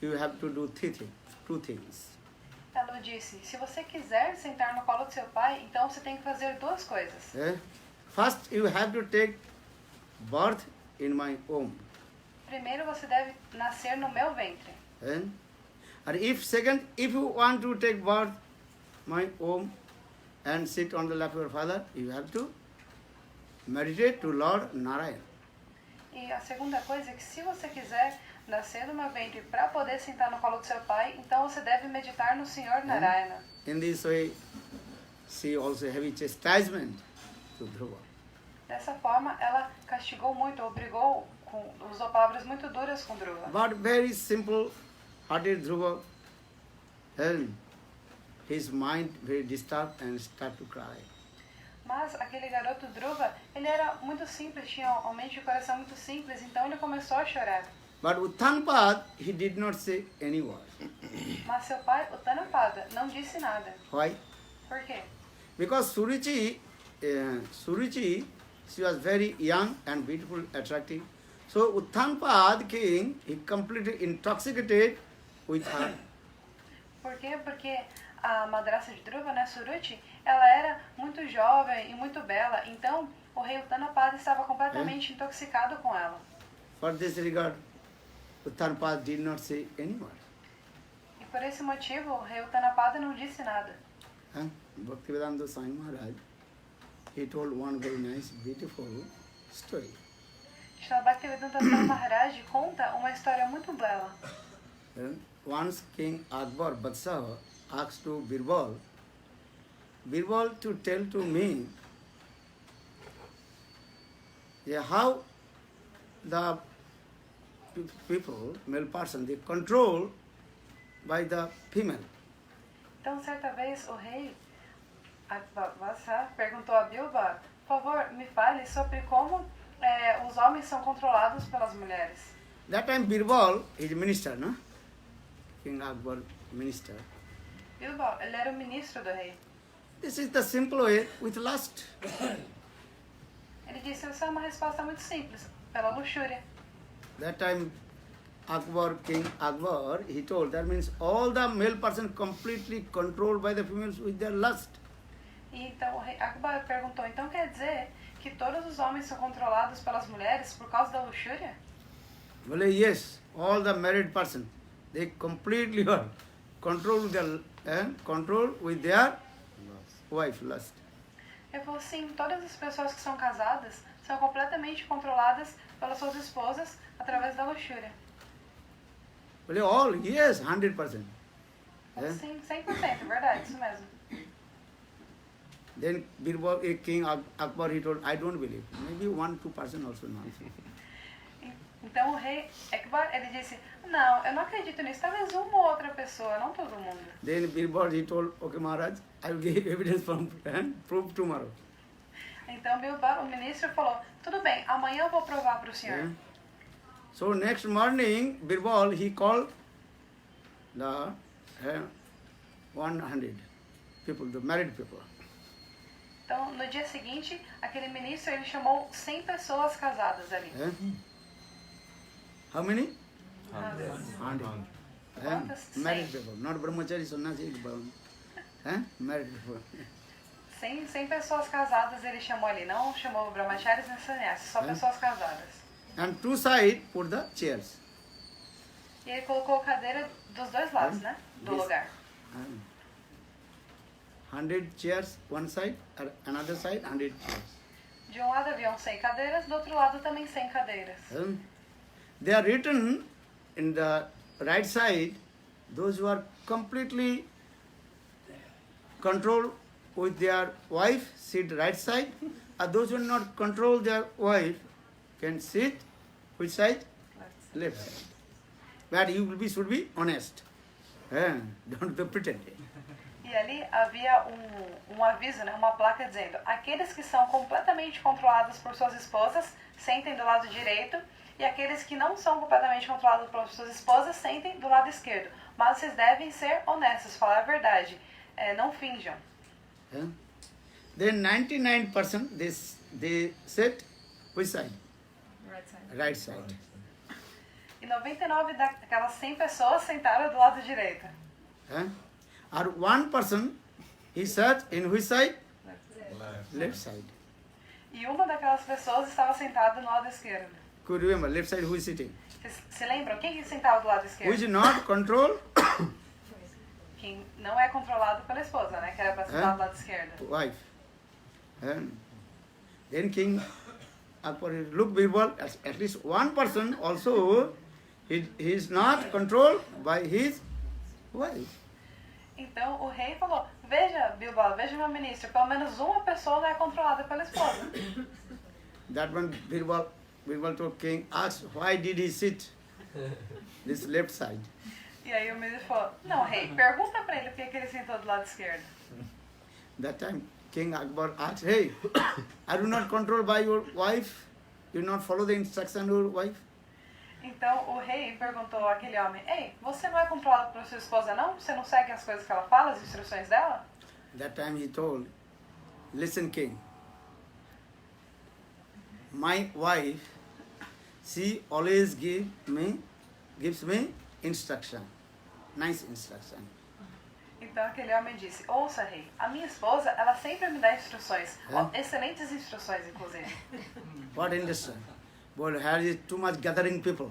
you have to do two things. Ela disse, se você quiser sentar no colo do seu pai, então você tem que fazer duas coisas. First, you have to take birth in my womb. Primeiro, você deve nascer no meu ventre. And if you want to take birth my womb and sit on the lap of your father, you have to meditate to Lord Narayana. E a segunda coisa é que se você quiser nascer no meu ventre para poder sentar no colo do seu pai, então você deve meditar no Senhor Narayana. In this way, she also heavy chastisement to Dhruva. Dessa forma, ela castigou muito, usou palavras muito duras com Dhruva. But very simple hearted Dhruva, and his mind very disturbed and start to cry. Mas aquele garoto Dhruva, ele era muito simples, tinha uma mente de coração muito simples, então ele começou a chorar. But Uttanapad, he did not say any word. Mas seu pai, Uttanapada, não disse nada. Why? Por quê? Because Suruchi, she was very young and beautiful, attractive. So Uttanapad king, he completely intoxicated with her. Por quê? Porque a madrasta de Dhruva, né, Suruchi, ela era muito jovem e muito bela. Então, o rei Uttanapada estava completamente intoxicado com ela. For this regard, Uttanapad did not say any word. E por esse motivo, o rei Uttanapada não disse nada. Bhaktivedanta Swami Maharaj, he told one very nice, beautiful story. Shri Bhaktivedanta Swami Maharaj conta uma história muito bela. Once King Akbar Badshah asked to Birbal to tell to me how the people, male person, they control by the female. Então, certa vez, o rei Akbar perguntou a Bilba, por favor, me fale sobre como os homens são controlados pelas mulheres. That time Birbal is minister, no? King Akbar minister. Bilba, ele era o ministro do rei. This is the simple way with lust. Ele disse, essa é uma resposta muito simples, pela luxúria. That time King Akbar, he told, that means all the male person completely controlled by the females with their lust. E então o rei Akbar perguntou, então quer dizer que todos os homens são controlados pelas mulheres por causa da luxúria? Well, yes, all the married person, they completely are controlled with their wife lust. Ele falou, sim, todas as pessoas que são casadas são completamente controladas pelas suas esposas através da luxúria. Well, all, yes, 100%. Sim, 100%, verdade, isso mesmo. Then Birbal, King Akbar, he told, I don't believe. Maybe 1-2% also not. Então o rei Akbar, ele disse, não, eu não acredito nisso, talvez uma ou outra pessoa, não todo mundo. Then Birbal, he told, okay Maharaj, I will give evidence from proof tomorrow. Então Bilba, o ministro, falou, tudo bem, amanhã eu vou provar para o senhor. So next morning, Birbal, he called the 100 people, the married people. Então, no dia seguinte, aquele ministro, ele chamou 100 pessoas casadas ali. How many? 100. Married people, not brahmachari, sannyasi, married people. 100 pessoas casadas ele chamou ali, não chamou brahmacharis nem sannyasis, só pessoas casadas. And two sides put the chairs. E ele colocou cadeira dos dois lados, né? Do lugar. 100 chairs one side, another side 100 chairs. De um lado haviam 100 cadeiras, do outro lado também 100 cadeiras. They are written in the right side, those who are completely controlled with their wife sit right side, and those who not control their wife can sit which side? Left side. But you should be honest. Don't pretend. E ali havia um aviso, né, uma placa dizendo, aqueles que são completamente controlados por suas esposas, sentem do lado direito, e aqueles que não são completamente controlados por suas esposas, sentem do lado esquerdo. Mas vocês devem ser honestos, falar a verdade, não finjam. Then 99% they sit which side? Right side. Right side. E e 99 daquelas 100 pessoas sentaram do lado direito. Or one person, he sat in which side? Left side. E uma daquelas pessoas estava sentada no lado esquerdo. Could you remember left side who is sitting? Vocês se lembram? Quem que sentava do lado esquerdo? Which not control Quem não é controlado pela esposa, né? Que era para sentar do lado esquerdo. wife. And then King Akbar look Birbal, at least one person also, he is not controlled by his wife. Então o rei falou, veja, Bilbao, veja meu ministro, pelo menos uma pessoa não é controlada pela esposa. That one Birbal told king, asked why did he sit this left side? E aí o ministro falou, não, rei, pergunta pra ele por que ele sentou do lado esquerdo. That time King Akbar asked, hey, are you not controlled by your wife? You not follow the instruction of your wife? Então o rei perguntou àquele homem, ei, você não é controlado por sua esposa não? Você não segue as coisas que ela fala, as instruções dela? That time he told, listen king, my wife, she always gives me instruction, nice instruction. Então aquele homem disse, ouça rei, a minha esposa, ela sempre me dá instruções, excelentes instruções inclusive. What instruction? Well, here is too much gathering people.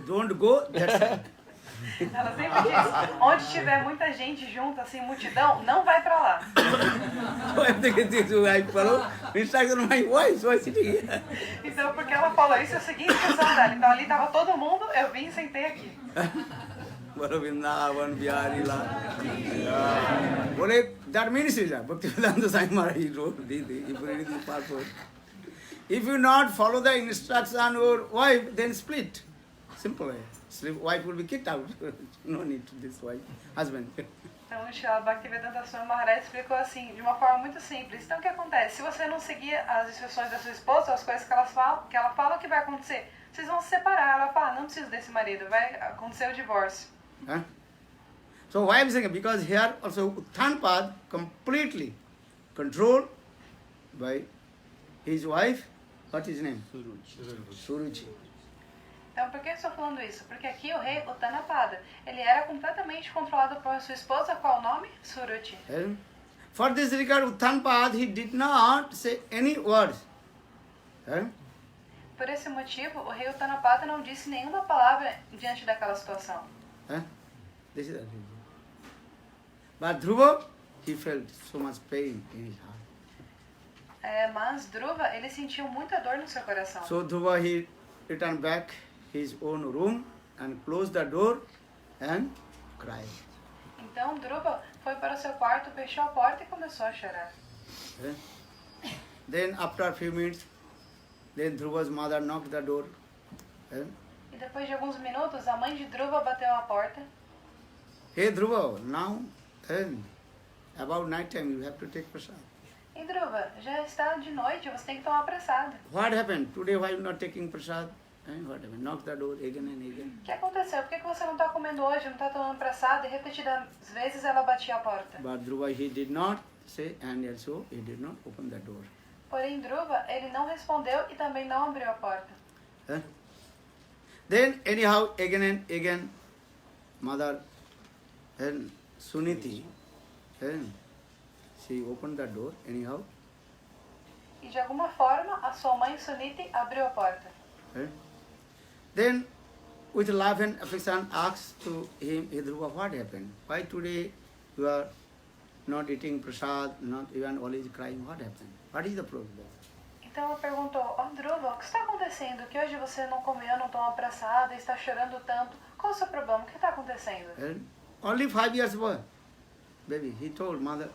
Don't go that side. Ela sempre diz, onde tiver muita gente junto, assim, multidão, não vai pra lá. So I'm thinking this, I follow instruction of my wife, so I sitting here. Então, porque ela falou isso, eu segui a instrução dela. Então ali tava todo mundo, eu vim e sentei aqui. Bolo Vrindavan, Bihari Lal. Bole, that means is that Bhaktivedanta Swami Maharaj he wrote if you read this purport. If you not follow the instruction of your wife, then split. Simple. Wife will be kicked out. No need to this wife, husband. Então o Srila Bhaktivedanta Swami Maharaj explicou assim, de uma forma muito simples. Então o que acontece? Se você não seguir as instruções da sua esposa, as coisas que ela fala, o que vai acontecer? Vocês vão se separar. Ela fala, não preciso desse marido, vai acontecer o divórcio. So why I'm saying, because here also Uttanpad completely controlled by his wife. What is his name? Suruchi. Então, por que eu estou falando isso? Porque aqui o rei Uttanapada, ele era completamente controlado por sua esposa, qual o nome? Suruchi. For this regard, Uttanpad, he did not say any words. Por esse motivo, o rei Uttanapada não disse nenhuma palavra diante daquela situação. This is the reason. But Dhruva, he felt so much pain in his heart. Mas Dhruva, ele sentiu muita dor no seu coração. So Dhruva, he returned back his own room and closed the door and cried. Então Dhruva foi para o seu quarto, fechou a porta e começou a chorar. Then after a few minutes, then Dhruva's mother knocked the door. E depois de alguns minutos, a mãe de Dhruva bateu a porta. Hey Dhruva, now about night time you have to take prasad. E Dhruva, já está de noite, você tem que tomar prasada. What happened? Today why you not taking prasad? What happened? Knock the door again and again. O que aconteceu? Por que você não está comendo hoje, não está tomando prasada? E repetidas vezes ela batia a porta. But Dhruva, he did not say and also he did not open the door. Porém, Dhruva, ele não respondeu e também não abriu a porta. Then anyhow, again and again, mother and Suniti, she opened the door anyhow. E de alguma forma, a sua mãe Suniti abriu a porta. Then, with love and affection, asked to him, hey Dhruva, what happened? Why today you are not eating prasad, not even always crying? What happened? What is the problem? Então ela perguntou, Dhruva, o que está acontecendo? Que hoje você não comeu, não tomou prasada, está chorando tanto. Qual é o seu problema? O que está acontecendo? Only 5 years boy, baby, he told mother,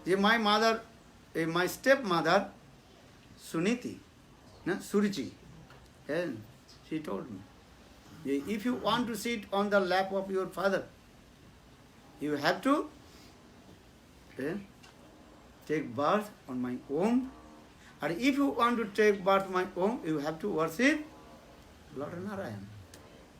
my mother, my stepmother, Suniti, Suruchi, and she told me, if you want to sit on the lap of your father, you have to take birth on my womb. And if you want to take birth on my womb, you have to worship Lord Narayan.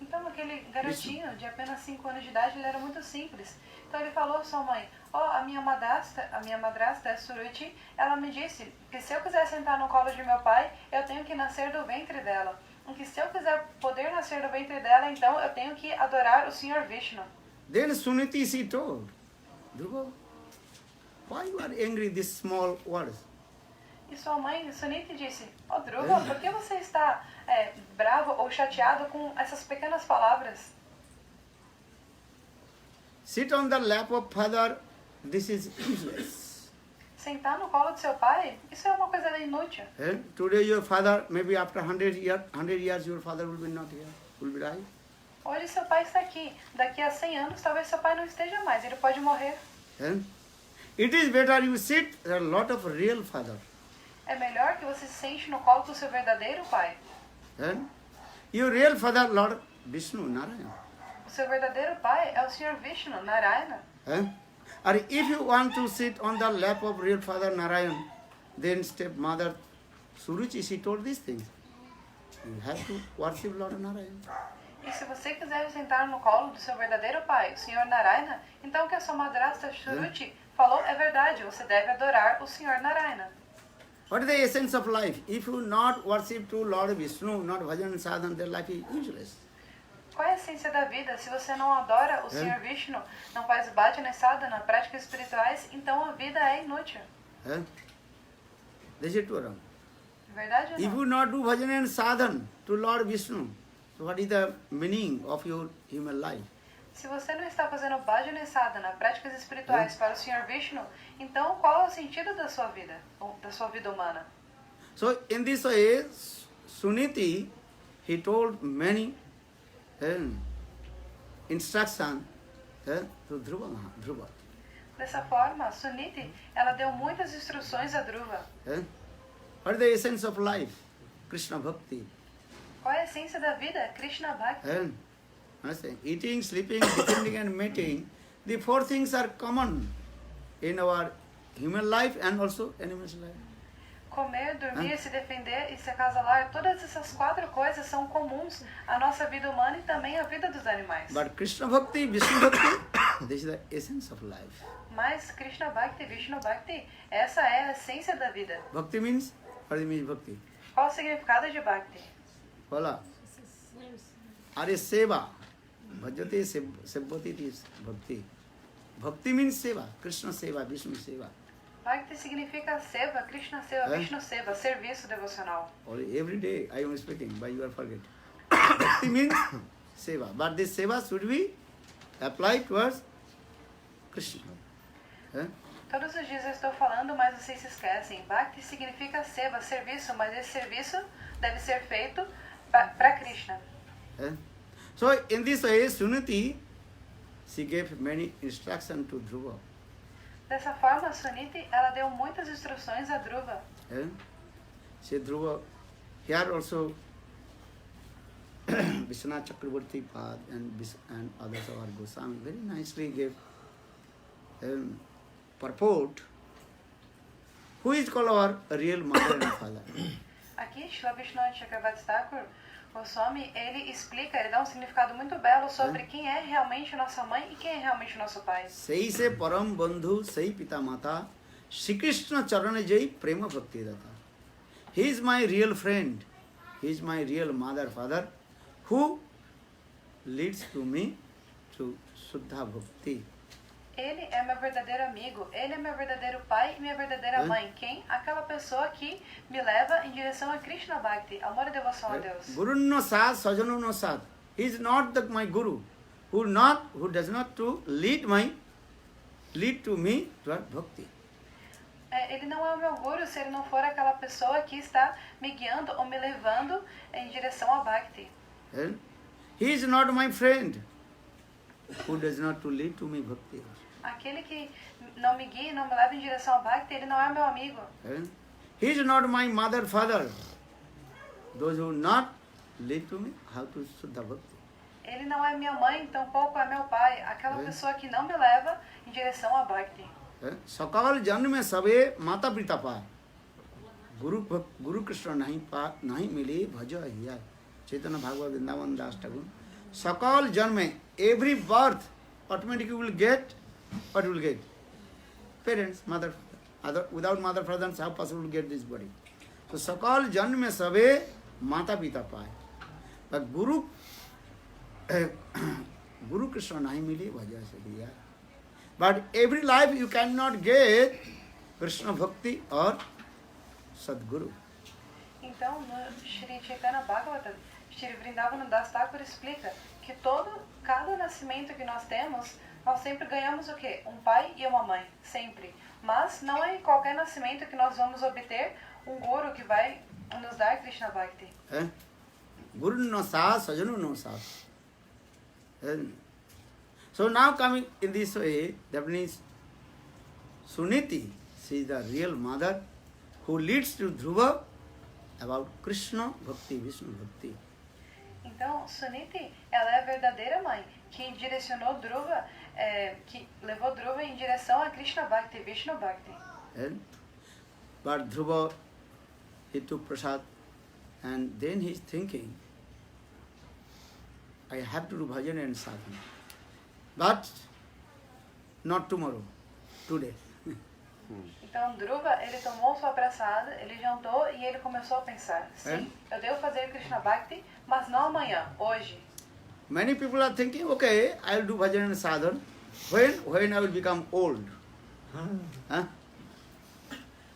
Então aquele garotinho de apenas 5 anos de idade, ele era muito simples. Então ele falou à sua mãe, a minha madrasta, Suruchi, ela me disse que se eu quiser sentar no colo de meu pai, eu tenho que nascer do ventre dela. Que se eu quiser poder nascer do ventre dela, então eu tenho que adorar o Senhor Vishnu. Then Suniti she told, Dhruva, why you are angry these small words? E sua mãe, Suniti, disse, ó Dhruva, por que você está bravo ou chateado com essas pequenas palavras? Sit on the lap of father, this is useless. Sentar no colo de seu pai, isso é uma coisa inútil. Today your father, maybe after 100 years your father will be not here, will be die. Hoje seu pai está aqui. Daqui a 100 anos, talvez seu pai não esteja mais. Ele pode morrer. It is better you sit a lot of real father. É melhor que você se sente no colo do seu verdadeiro pai. Your real father, Lord Vishnu, Narayana. O seu verdadeiro pai é o Sr. Vishnu, Narayana. Or if you want to sit on the lap of real father Narayan, then stepmother Suruchi, she told these things. You have to worship Lord Narayan. E se você quiser sentar no colo do seu verdadeiro pai, o Sr. Narayana, então o que a sua madrasta Suruchi falou é verdade. Você deve adorar o Sr. Narayana. What is the essence of life? If you not worship to Lord Vishnu, not bhajan and sadhana, their life is useless. Qual é a essência da vida? Se você não adora o Sr. Vishnu, não faz bhajana e sadhana, práticas espirituais, então a vida é inútil. This is true. Verdade ou If não? you not do bhajan and sadhana to Lord Vishnu, so what is the meaning of your human life? Se você não está fazendo bhajana e sadhana, práticas espirituais para o Sr. Vishnu, então qual é o sentido da sua vida humana? So in this way, Suniti, he told many instruction to Dhruva. Dessa forma, Suniti, ela deu muitas instruções a Dhruva. What is the essence of life? Krishna Bhakti. Qual é a essência da vida? Krishna Bhakti. Eating, sleeping, defending and mating, the four things are common in our human life and also animals' life. Comer, dormir, se defender e se acasalar, todas essas 4 coisas são comuns à nossa vida humana e também à vida dos animais. But Krishna Bhakti, Vishnu Bhakti, this is the essence of life. Mas Krishna Bhakti, Vishnu Bhakti, essa é a essência da vida. Bhakti means, what means Bhakti? Qual o significado de Bhakti? Fala. Are seva. Bhajate sebbhati is bhakti. Bhakti means seva. Krishna seva, Vishnu seva. Bhakti significa seva, Krishna seva, Vishnu seva, serviço devocional. Every day I am speaking, but you are forget. Bhakti means seva. But this seva should be applied towards Krishna. Todos os dias eu estou falando, mas vocês se esquecem. Bhakti significa seva, serviço, mas esse serviço deve ser feito para Krishna. So in this way, Suniti, she gave many instructions to Dhruva. Dessa forma, Suniti, ela deu muitas instruções a Dhruva. She Dhruva, here also Vishwanath Chakravarti Pad and others of our Goswami very nicely gave purport. Who is called our real mother and father? Aqui, Shri Vishwanath Chakravarti Thakur Goswami, ele explica, ele dá um significado muito belo sobre quem é realmente nossa mãe e quem é realmente nosso pai. Sei se param bandhu, sei pita mata, Shri Krishna charane jai prema bhakti data. He is my real friend. He is my real mother, father, who leads to me to Shuddha Bhakti. Ele é meu verdadeiro amigo, ele é meu verdadeiro pai e minha verdadeira mãe. Quem? Aquela pessoa que me leva em direção a Krishna Bhakti, amor e devoção a Deus. Guru no sad, sajano no sad. He is not my guru, who does not to lead to me toward bhakti. Ele não é o meu guru se ele não for aquela pessoa que está me guiando ou me levando em direção a Bhakti. He is not my friend, who does not to lead to me bhakti. Aquele que não me guia, não me leva em direção a Bhakti, ele não é meu amigo. He is not my mother, father. Those who not lead to me, how to Shuddha Bhakti. Ele não é minha mãe, tampouco é meu pai. Aquela pessoa que não me leva em direção a Bhakti. सकल जन्म में सबे माता पिता पाए गुरु कृष्ण नहीं मिली भज हिया चैतन्य भागवत वृंदावन दास ठाकुर सकल जन्म में every birth automatically will get what will get parents mother other without mother father how possible to get this body so sakal janm mein sabe mata pita paye But Guru Krishna nahi mili bhaja sadiya. But every life you cannot get Krishna Bhakti or Sadguru. Então, no Shri Chaitanya Bhagavatam, Shri Vrindavan Das Thakur explica que cada nascimento que nós temos, nós sempre ganhamos o quê? Um pai e uma mãe, sempre. Mas não é em qualquer nascimento que nós vamos obter um guru que vai nos dar Krishna Bhakti. Guru no sāsā, sajanu no sāsā. So now coming in this way, that means Suniti, she is the real mother who leads to Dhruva about Krishna Bhakti, Vishnu Bhakti. Então, Suniti, ela é a verdadeira mãe que direcionou Dhruva, que levou Dhruva em direção a Krishna Bhakti, Vishnu Bhakti. But Dhruva, he took prasad and then he is thinking, I have to do bhajan and sadhana. But not tomorrow, today. Então, Dhruva, ele tomou sua prasada, ele jantou e ele começou a pensar, sim, eu devo fazer Krishna Bhakti, mas não amanhã, hoje. Many people are thinking, okay, I will do bhajan and sadhana. When I will become old?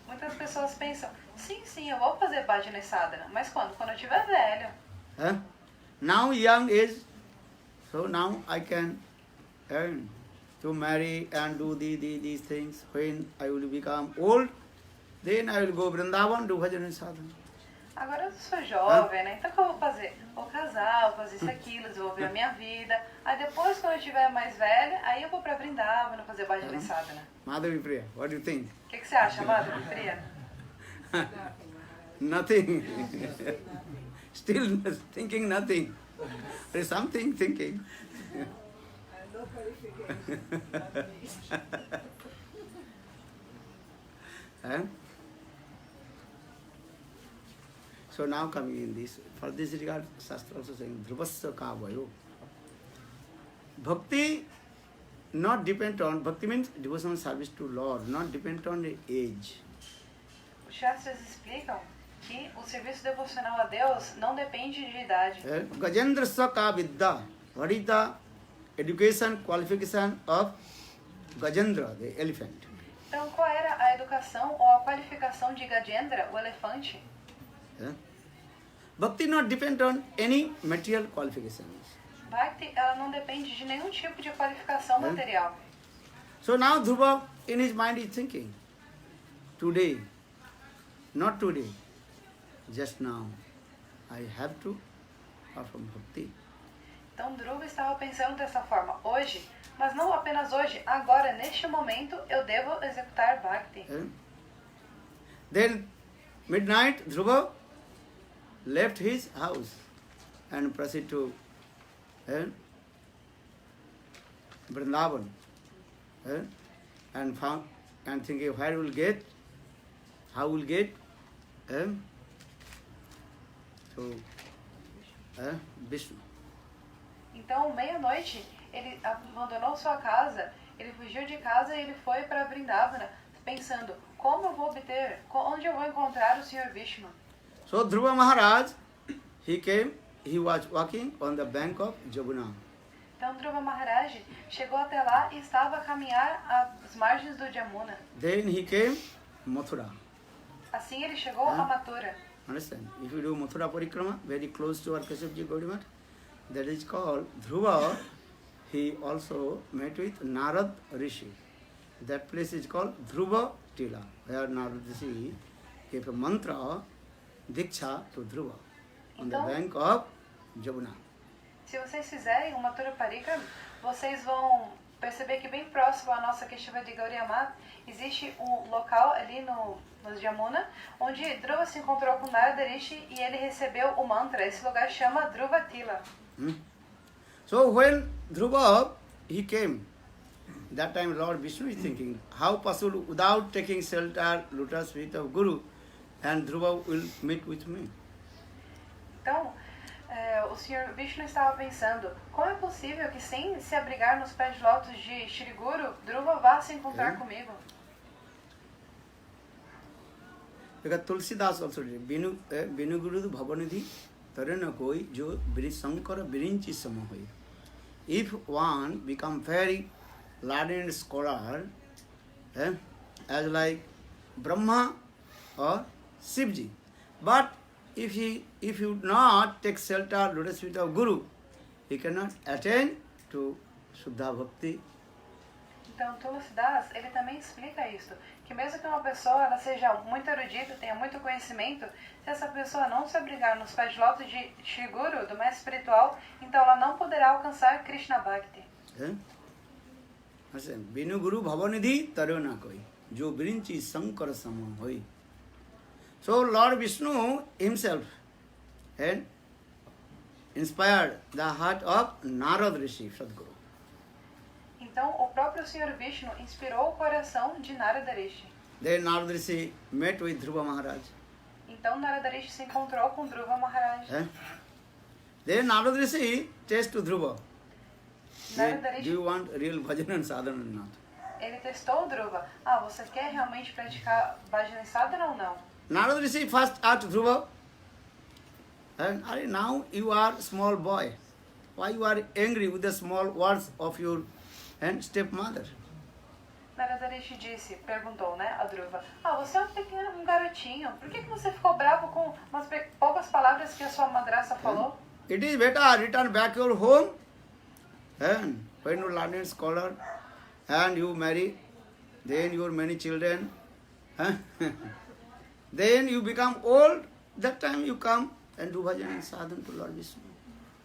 Muitas pessoas pensam, sim, eu vou fazer bhajana e sadhana, mas quando? Quando eu estiver velho. Now young age, so now I can earn to marry and do these things. When I will become old, then I will go Vrindavan, do bhajan and sadhana. Agora eu sou jovem, né? Então o que eu vou fazer? Vou casar, vou fazer isso, aquilo, desenvolver a minha vida. Aí depois, quando eu estiver mais velha, aí eu vou pra Vrindavan, fazer bhajana e sadhana. Madhavi Priya, what do you think? O que você acha, Madhavi Priya? Nothing. Still thinking nothing. There is something thinking. No qualification. So now coming in this, for this regard, Shastra also saying, Dhruvasya ka vayo. Bhakti not depend on, bhakti means devotional service to Lord, not depend on the age. Os Shastras explicam que o serviço devocional a Deus não depende de idade. Gajendra ka vidya. What is the education qualification of Gajendra, the elephant? Então, qual era a educação ou a qualificação de Gajendra, o elefante? Bhakti not depend on any material qualifications. Bhakti, ela não depende de nenhum tipo de qualificação material. So now Dhruva in his mind is thinking, today, not today, just now, I have to perform bhakti. Então Dhruva estava pensando dessa forma, hoje, mas não apenas hoje, agora, neste momento, eu devo executar Bhakti. Then, midnight, Dhruva left his house and proceeded to Vrindavan and found and thinking where will get, how will get to Vishnu. Então, meia-noite, ele abandonou sua casa, ele fugiu de casa e ele foi para Vrindavana, pensando, como eu vou obter, onde eu vou encontrar o Sr. Vishnu? So Dhruva Maharaj, he was walking on the bank of Jamuna. Então Dhruva Maharaj chegou até lá e estava a caminhar às margens do Jamuna. Then he came Mathura. Assim ele chegou a Mathura. Understand? If you do Mathura Parikrama, very close to our Kashyapji Gaudimat, that is called Dhruva. He also met with Narad Rishi. That place is called Dhruva Tila, where Narad Rishi gave a mantra, Diksha to Dhruva, on the bank of Jamuna. Se vocês fizerem uma Mathura Parikrama, vocês vão perceber que bem próximo à nossa Keshuva de Gaudiya Mata existe um local ali no Jamuna, onde Dhruva se encontrou com Narada Rishi e ele recebeu o mantra. Esse lugar chama Dhruva Tila. So when Dhruva, he came, that time Lord Vishnu is thinking, how possible without taking shelter, lotus feet of Guru, and Dhruva will meet with me. Então, o Sr. Vishnu estava pensando, como é possível que sem se abrigar nos pés de lótus de Shri Guru, Dhruva vá se encontrar comigo? Because Tulsidas also did, Binu Guru Bhavanidhi करे न कोई जो शंकर विरिंची सम होई. If one become very learned scholar, as like Brahma or Shivji, but if you not take shelter, lotus feet of Guru, he cannot attain to Shuddha Bhakti. Então, Tulsidas, ele também explica isso, que mesmo que uma pessoa ela seja muito erudita, tenha muito conhecimento, se essa pessoa não se abrigar nos pés de lótus de Shri Guru, do mestre espiritual, então ela não poderá alcançar Krishna Bhakti. Binu Guru Bhavanidhi Taruna Koi, Jo Virinchi Sankara Sama Hoi. So Lord Vishnu himself had inspired the heart of Narad Rishi, Sadguru. Então, o próprio Senhor Vishnu inspirou o coração de Narada Rishi. Then Narad Rishi met with Dhruva Maharaj. Então, Narada Rishi se encontrou com Dhruva Maharaj. Then Narad Rishi says to Dhruva, Narada do Rishi, you want real bhajan and sadhana or not? ele testou o Dhruva. Ah, você quer realmente praticar Bhajana Sadhana ou não? Narad Rishi first asked Dhruva, and now you are small boy. Why you are angry with the small words of your stepmother? Narada Rishi perguntou, né, a Dhruva, você é um garotinho, por que você ficou bravo com umas poucas palavras que a sua madrasta falou? It is better return back your home, and when you learn a scholar, and you marry, then your many children, then you become old, that time you come and do bhajan and sadhana to Lord Vishnu.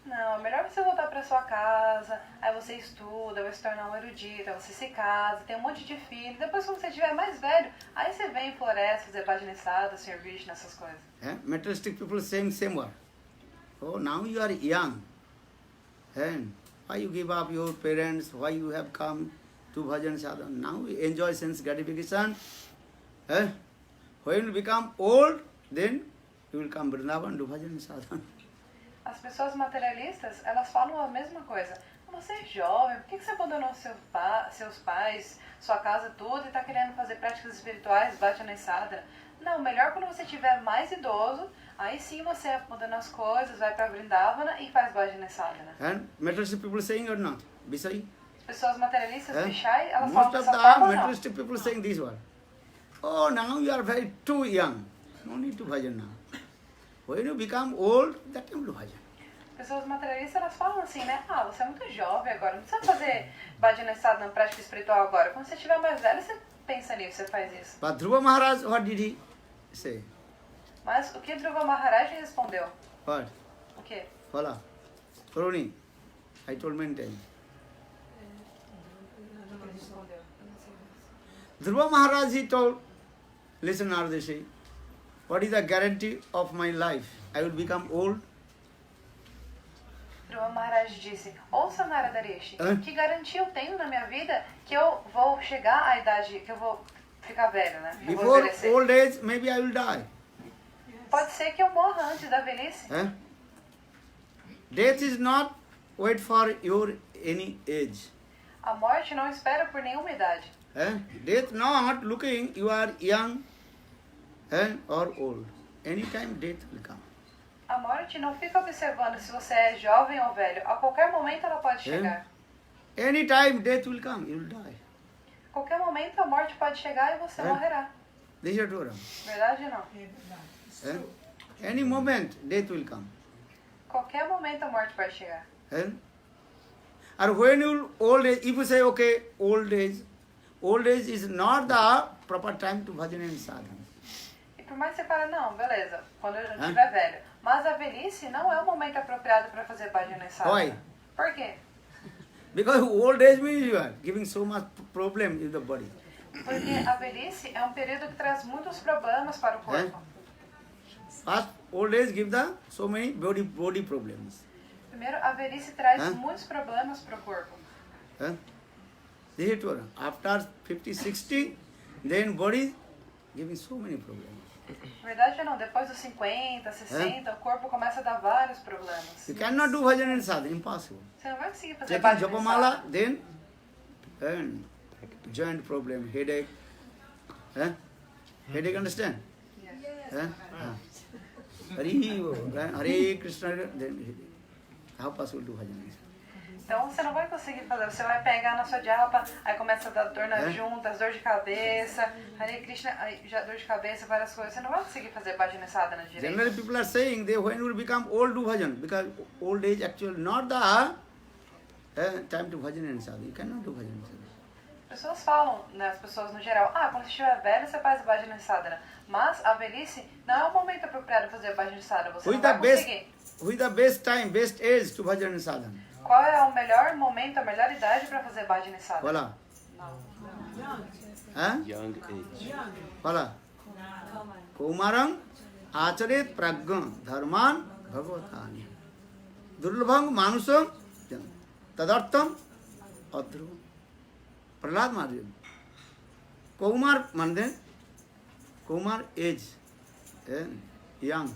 Não, é melhor você voltar para sua casa, aí você estuda, vai se tornar um erudito, aí você se casa, tem um monte de filhos, depois quando você estiver mais velho, aí você vem em florestas, fazer Bhajana Sadhana, Sr. Vishnu, essas coisas. Materialistic people saying same word. Oh, now you are young, and why you give up your parents, why you have come to bhajan sadhana, now you enjoy sense gratification. When you become old, then you will come Vrindavan, do bhajan sadhana. As pessoas materialistas, elas falam a mesma coisa. Você é jovem, por que você abandonou seus pais, sua casa, tudo, e está querendo fazer práticas espirituais, Bhajana Sadhana? Não, melhor quando você estiver mais idoso, aí sim você abandona as coisas, vai para Vrindavana e faz Bhajana Sadhana. And materialistic people saying or not? Visai? As pessoas materialistas, Vishai, elas Most falam of dessa the forma ou não? materialistic people saying this word. Oh, now you are very too young. No need to bhajan now. When you become old, that time do bhajan. Pessoas materialistas, elas falam assim, né? Você é muito jovem agora, não precisa fazer Bhajana Sadhana, prática espiritual agora. Quando você estiver mais velho, você pensa nisso, você faz isso. But Dhruva Maharaj, what did he say? Mas o que Dhruva Maharaj respondeu? What? O quê? Fala. Karuni, I told many times. Dhruva Maharaj, he told, listen Naradashi, what is the guarantee of my life? I will become old. Dhruva Maharaj disse, ouça Narada Rishi, que garantia eu tenho na minha vida que eu vou chegar à idade, que eu vou ficar velho, né? Que eu vou Before envelhecer. old age, maybe I will die. Pode ser que eu morra antes da velhice. Death is not wait for your any age. A morte não espera por nenhuma idade. Death not looking you are young or old. Anytime death will come. A morte não fica observando se você é jovem ou velho. A qualquer momento ela pode chegar. Anytime death will come, you will die. A qualquer momento a morte pode chegar e você morrerá. This is true. Verdade ou não? Any moment death will come. Qualquer momento a morte pode chegar. And when you old age, if you say okay, old age is not the proper time to bhajan and sadhana. E por mais que você fale, não, beleza, quando eu estiver velho. Mas a velhice não é o momento apropriado para fazer Bhajana Sadhana. Why? Por quê? Because old age means you are giving so much problem in the body. Porque a velhice é um período que traz muitos problemas para o corpo. First, old age give the so many body problems. Primeiro, a velhice traz muitos problemas para o corpo. This is true. After 50, 60, then body giving so many problems. Verdade ou não? Depois dos 50, 60, o corpo começa a dar vários problemas. You cannot do bhajan and sadhana, impossible. Você não vai conseguir fazer Taking Bhajana Japamala, Sadhana. then joint problem, headache. Headache, understand? Yes. Yes. Hare Krishna, then how possible to bhajan? Então você não vai conseguir fazer, você vai pegar na sua japa, aí começa a dar dor nas juntas, dor de cabeça, Hare Krishna, aí já dor de cabeça, várias coisas. Você não vai conseguir fazer bhajana sadhana direito. Generally people are saying they when will become old do bhajan, because old age actually not the time to bhajan and sadhana. You cannot do bhajan and sadhana. As pessoas falam, né, as pessoas no geral, quando você estiver velho você faz bhajana sadhana. Mas a velhice não é o momento apropriado para fazer bhajana sadhana, você não vai conseguir. Who is the best time, best age to bhajan and sadhana? Qual é o melhor momento, a melhor idade para fazer bhajana sadhana? Fala. Young age. Fala. Kaumarang acharet praggan dharman bhagavatani. Durlabhang manusam tadartam adhru. Prahlad Maharaj. Kaumar mande, Kaumar age, young,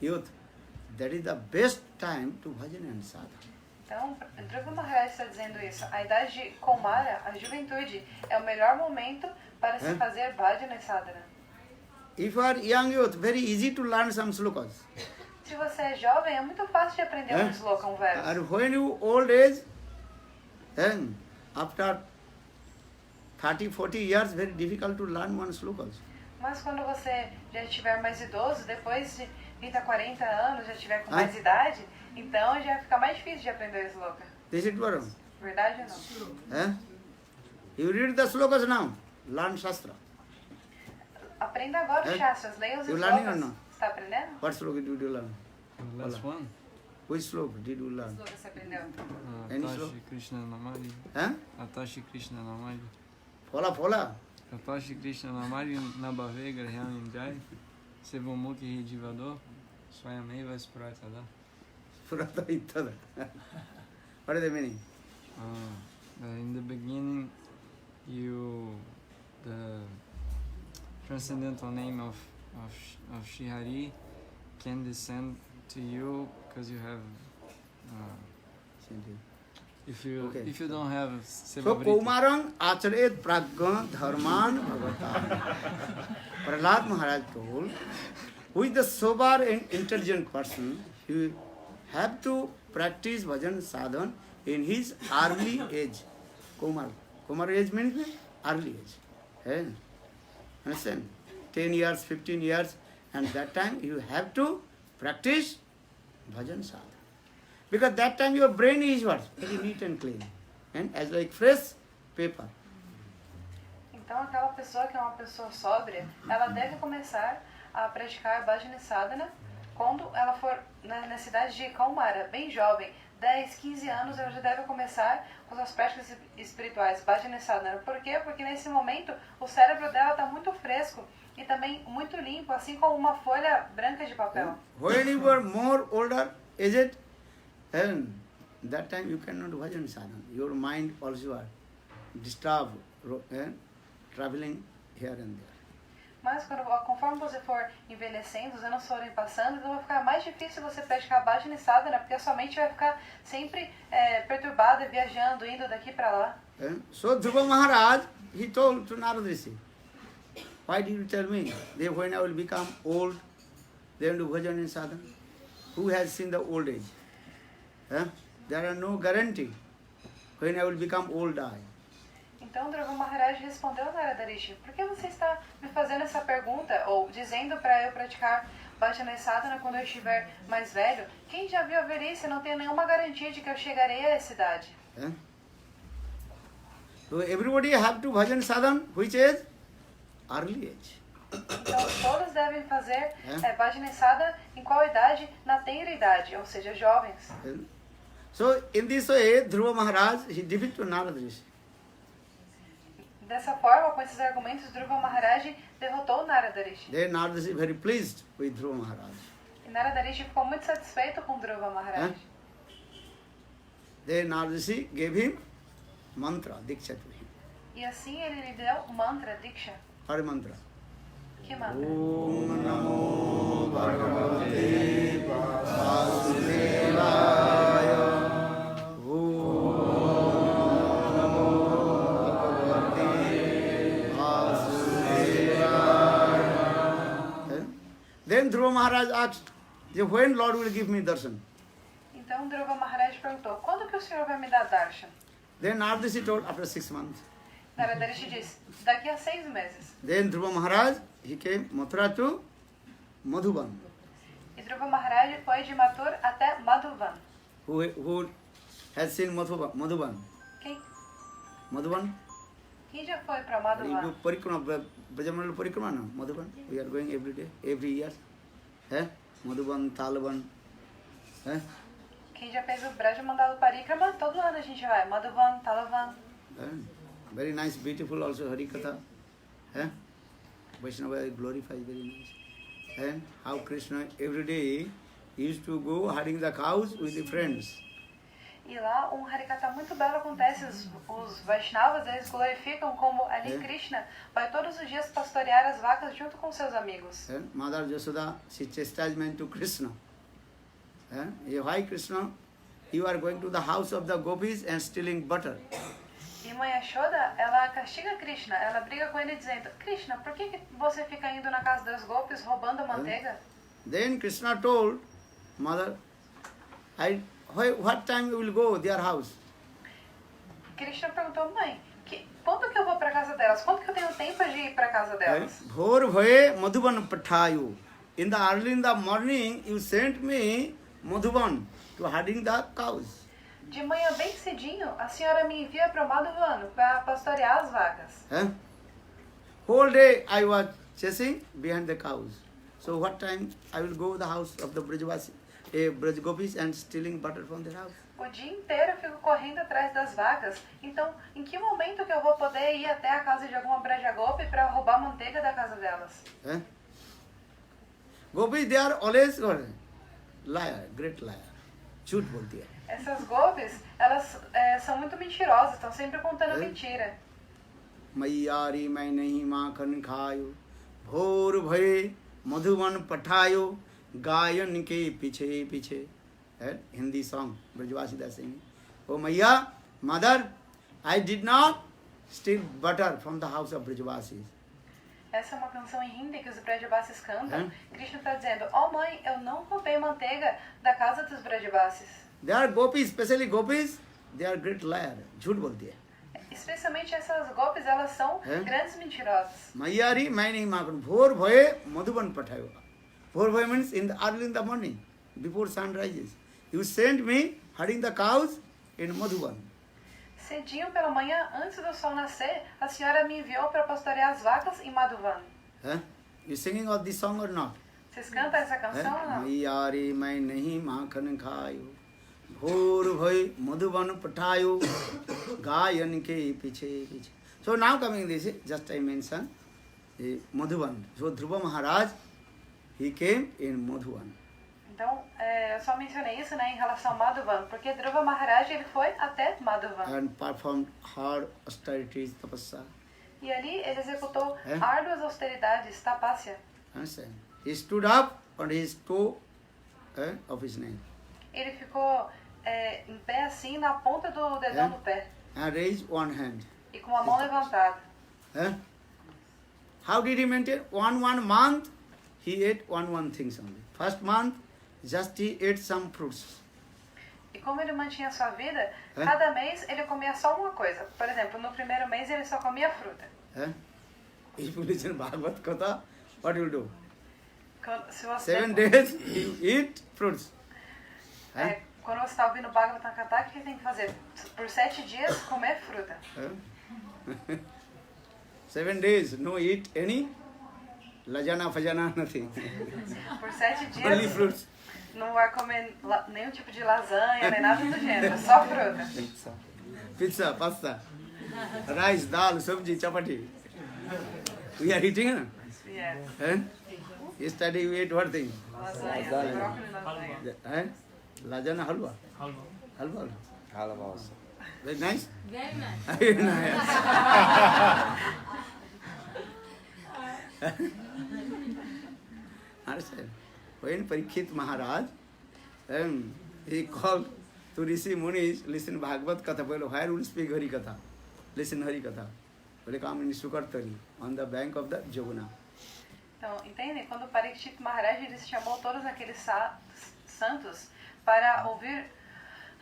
youth. That is the best time to bhajan and sadhana. Então, Dhruva Maharaj está dizendo isso. A idade de Kaumara, a juventude, é o melhor momento para se fazer bhajana sadhana. If you are young youth, very easy to learn some slokas. Se você é jovem, é muito fácil de aprender um sloka, um verso. And when you old age, then after 30, 40 years, very difficult to learn one slokas. Mas quando você já estiver mais idoso, depois de 30, 40 anos, já estiver com mais idade, então já fica mais difícil de aprender o sloka. This is wrong. Verdade ou não? You read the slokas now, learn Shastra. Aprenda agora os shastras, leia os You learning or slokas. not? Você está aprendendo? What sloka did you learn? The last one. Which sloka did you learn? Sloka você aprendeu? Any Atashi sloka? Krishna Namari. Atashi Krishna Namari. Fala. Atashi Krishna Namari Nabhave Grahyanam Jai. Sevamukhi Hidivador. Swayameva Spratada. Purata Ittada. What is the meaning? In the beginning, the transcendental name of Shri can descend to you because you have. If you don't have So Sevavriti. Kaumarang acharet praggan dharman bhagavatan. Prahlad Maharaj told, who is the sober and intelligent person, he have to practice bhajan sadhana in his early age. Kaumar age means early age. Understand? 10 years, 15 years, and that time you have to practice bhajan sadhana. Because that time your brain is what? Very neat and clean. And as like fresh paper. Então, aquela pessoa que é uma pessoa sóbria, ela deve começar a praticar bhajana sadhana quando ela for na cidade de Kaumara, bem jovem, 10, 15 anos, ela já deve começar com as práticas espirituais, bhajana sadhana. Por quê? Porque nesse momento o cérebro dela está muito fresco e também muito limpo, assim como uma folha branca de papel. When you were more older, aged, and that time you cannot do bhajan sadhana. Your mind also are disturbed, traveling here and there. Mas conforme você for envelhecendo, os anos forem passando, então vai ficar mais difícil você praticar bhajana sadhana, porque a sua mente vai ficar sempre perturbada, viajando, indo daqui para lá. So Dhruva Maharaj, he told to Narada Rishi, why did you tell me that when I will become old, then do bhajan and sadhana? Who has seen the old age? There are no guarantee when I will become old I. Então Dhruva Maharaj respondeu a Narada Rishi, por que você está me fazendo essa pergunta, ou dizendo para eu praticar bhajana sadhana quando eu estiver mais velho? Quem já viu a velhice não tem nenhuma garantia de que eu chegarei a essa idade. So everybody have to bhajan sadhana, which age? Early age. Então todos devem fazer bhajana sadhana em qual idade? Na tenra idade, ou seja, jovens. So in this way, Dhruva Maharaj, he defeated to Narada Rishi. Dessa forma, com esses argumentos, Dhruva Maharaj derrotou Narada Rishi. Then Narada Rishi very pleased with Dhruva Maharaj. E Narada Rishi ficou muito satisfeito com Dhruva Maharaj. Then Narada Rishi gave him mantra, diksha to him. E assim ele lhe deu mantra, diksha. Hari mantra. Que mantra? Om Namo Bhagavate Vasudevaya. Om Namo Bhagavate Vasudevaya. Then Dhruva Maharaj asked, when Lord will give me darshan? Então Dhruva Maharaj perguntou, quando que o senhor vai me dar darshan? Then Naradashi told, after 6 months. Narada Rishi disse, daqui a 6 meses. Then Dhruva Maharaj, he came Mathura to Madhuban. E Dhruva Maharaj foi de Mathura até Madhuban. Who has seen Madhuban? Quem já foi para You Madhuban? do Parikrama, Brajamandal Parikrama, no? Madhuban? We are going every day, every year. Madhuban, Talaban. Quem já fez o Braja Mandala Parikrama, todo ano a gente vai. Madhuban, Talavan. Very nice, beautiful also Harikatha. Vaishnava glorifies very nice. And how Krishna every day used to go herding the cows with the friends. E lá Harikatha muito belo acontece. Os Vaishnavas, eles glorificam como ali Krishna vai todos os dias pastorear as vacas junto com seus amigos. Mother Yashoda, she chastisement to Krishna. Why Krishna? You are going to the house of the gopis and stealing butter. E mãe Yashoda, ela castiga Krishna, ela briga com ele dizendo, Krishna, por que você fica indo na casa dos gopis roubando a manteiga? Then Krishna told Mother, what time you will go their house? Krishna perguntou, mãe, quando que eu vou para casa delas? Quando que eu tenho tempo de ir para casa delas? Bhor bhaye Madhuban pathayu. Early in the morning, you sent me Madhuban to herding the cows. De manhã bem cedinho, a senhora me envia para o Madhuvan para pastorear as vacas. Whole day I was chasing behind the cows. So what time I will go to the house of the Braj Gopis and stealing butter from their house? O dia inteiro eu fico correndo atrás das vacas. Então, em que momento que eu vou poder ir até a casa de alguma Braja Gopi para roubar manteiga da casa delas? Gopis, they are always liar, great liar. Chut bolti hai. Essas gopis, elas são muito mentirosas, estão sempre contando mentira. Mayyari mai nahi makhan khayo, bhor bhaye madhuban pathayo, gayan ke piche piche. Hindi song, Brajvasi Das singing. Oh Maya, mother, I did not steal butter from the house of Brajvasis. Essa é uma canção em hindi que os Brajavasis cantam. Krishna está dizendo, oh mãe, eu não roubei manteiga da casa dos Brajavasis. They are gopis, especially gopis, they are great liar. Jhut bolte hai. Especialmente essas gopis, elas são grandes mentirosas. Mayyari maini makhan bhor bhaye madhuban pathayo. Bhor bhaye means early in the morning, before sun rises. You sent me herding the cows in Madhuban. Cedinho pela manhã, antes do sol nascer, a senhora me enviou para pastorear as vacas em Madhuvan. You singing of this song or not? Vocês cantam essa canção ou não? Mayyari mai nahi makhan khayo, bhor bhaye madhuban pathayo, gayan ke piche piche. So now coming this, just I mentioned Madhuban. So Dhruva Maharaj, he came in Madhuban. Então, eu só mencionei isso, né, em relação a Madhuvan, porque Dhruva Maharaj, ele foi até Madhuvan. And performed hard austerities, tapasya. E ali ele executou árduas austeridades, tapasya. Understand? He stood up on his toe of his nail. Ele ficou em pé assim, na ponta do dedão do pé. And raised one hand. E com a mão levantada. How did he maintain? One month, he ate one things only. First month, just he ate some fruits. E como ele mantinha a sua vida, cada mês ele comia só uma coisa. Por exemplo, no primeiro mês ele só comia fruta. If you listen Bhagavad Gita, what you do? Se você, 7 days you eat fruits. quando você está ouvindo Bhagavatam cantar, o que tem que fazer? Por 7 dias, comer fruta. 7 days, no eat any lajana, fajana, nothing. Por 7 Only dias, fruits. não vai comer nenhum tipo de lasanha, nem nada do gênero, só fruta. Pizza, pasta, rice, dal, sabji, chapati. We are eating, no? Yeah. Yesterday you ate what thing? Lasanha, brócolis lasanha. Lajana halwa. Halwa. Halwa also. Very nice? Very nice. Very nice. Understand? When Parikshit Maharaj, he called to Rishi Munis, listen Bhagavad Katha. Well, where will speak Hari Katha? Listen Hari Katha. Well, come in Sukartali, on the bank of the Jamuna. Então, entendem? Quando o Parikshit Maharaj ele chamou todos aqueles santos para ouvir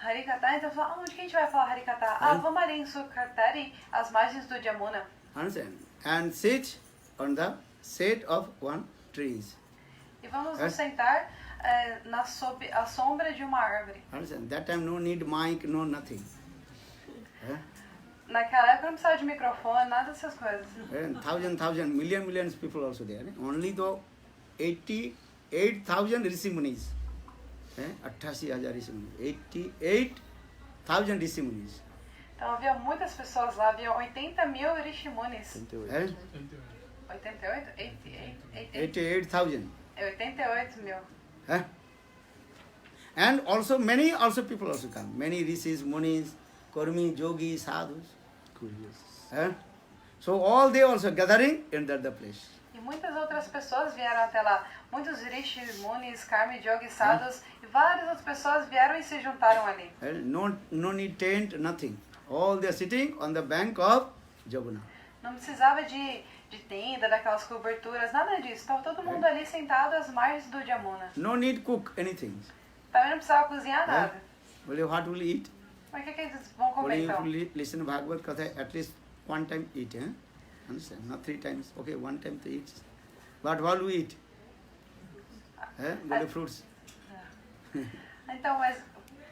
Harikatha, então falou, onde que a gente vai falar Harikatha? Ah, vamos ali em Sukartari, às margens do Jamuna. Understand? And sit on the shade of one tree. E vamos nos sentar sob a sombra de uma árvore. Understand? That time no need mic, no nothing. Naquela época não precisava de microfone, nada dessas coisas. Millions people also there. Only though 88,000 Rishi Munis. 88,000 Rishi Munis. 88,000 Rishi Munis. Então havia muitas pessoas lá, havia 80 mil Rishimunis. 88. 88? 88,000. 88 mil. And also many people also come. Many Rishis, Munis, Kurmi, Yogis, Sadhus. So all they also gathering in the place. E muitas outras pessoas vieram até lá. Muitos Rishis, Munis, Karmi, Yogis, Sadhus e várias outras pessoas vieram e se juntaram ali. No need tent, nothing. All they are sitting on the bank of Jamuna. Não precisava de tenda, daquelas coberturas, nada disso. Estava todo mundo ali sentado às margens do Jamuna. No need cook anything. Também não precisava cozinhar nada. Well, what will you eat? Mas o que eles vão comer então? You listen Bhagavad Katha at least one time eat, Understand? Not 3 times. Okay, 1 time to eat. But what do we eat? Fruits. Então, mas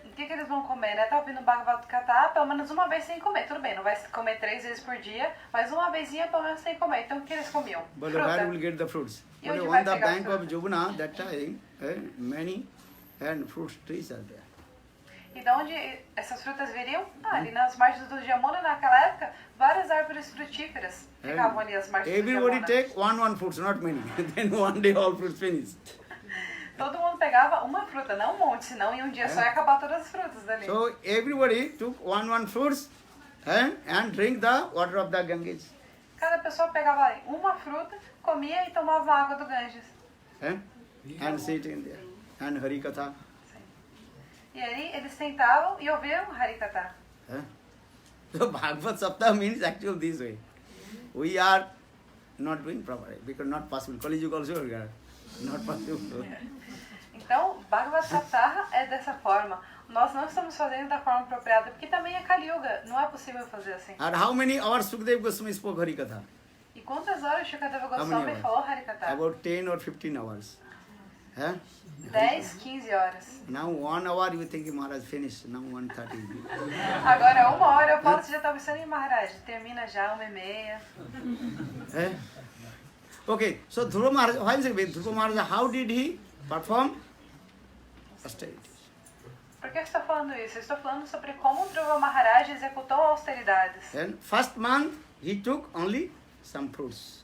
o que eles vão comer, né? Tá ouvindo Bhagavad Gita, pelo menos uma vez sem comer. Tudo bem, não vai comer 3 vezes por dia, mas uma vezinha pelo menos sem comer. Então, o que eles comiam? But Fruta. where will get the fruits? E But onde on vai the pegar bank fruta? of Jamuna, that time, many fruit trees are there. E de onde essas frutas viriam? Ali nas margens do Jamuna, naquela época, várias árvores frutíferas ficavam ali às margens do Everybody Jamuna. take one fruits, not many. Then one day all fruits finished. Todo mundo pegava uma fruta, não um monte, senão em um dia só ia acabar todas as frutas dali. So everybody took one fruits and drink the water of the Ganges. Cada pessoa pegava ali uma fruta, comia e tomava água do Ganges. And sit in there. And Harikatha. E ali eles sentavam e ouviam Harikatha. So Bhagavad Saptah means actually this way. We are not doing properly because not possible. Kali Yuga also not possible. Então, Bhagavad Saptaha é dessa forma. Nós não estamos fazendo da forma apropriada, porque também é Kali Yuga, não é possível fazer assim. And how many hours Sukadeva Goswami spoke Harikatha? E quantas horas Shukadeva Goswami falou Harikatha? About 10 or 15 hours. 10, 15 horas. Now 1 hour you think Maharaj finished. Now 1:30. Agora 1 hora eu falo, você já está pensando em Maharaj, termina já 1:30. Okay, so Dhruva Maharaj, why is it Dhruva Maharaj, how did he perform austerities? Por que eu estou falando isso? Eu estou falando sobre como Dhruva Maharaj executou austeridades. And first month he took only some fruits.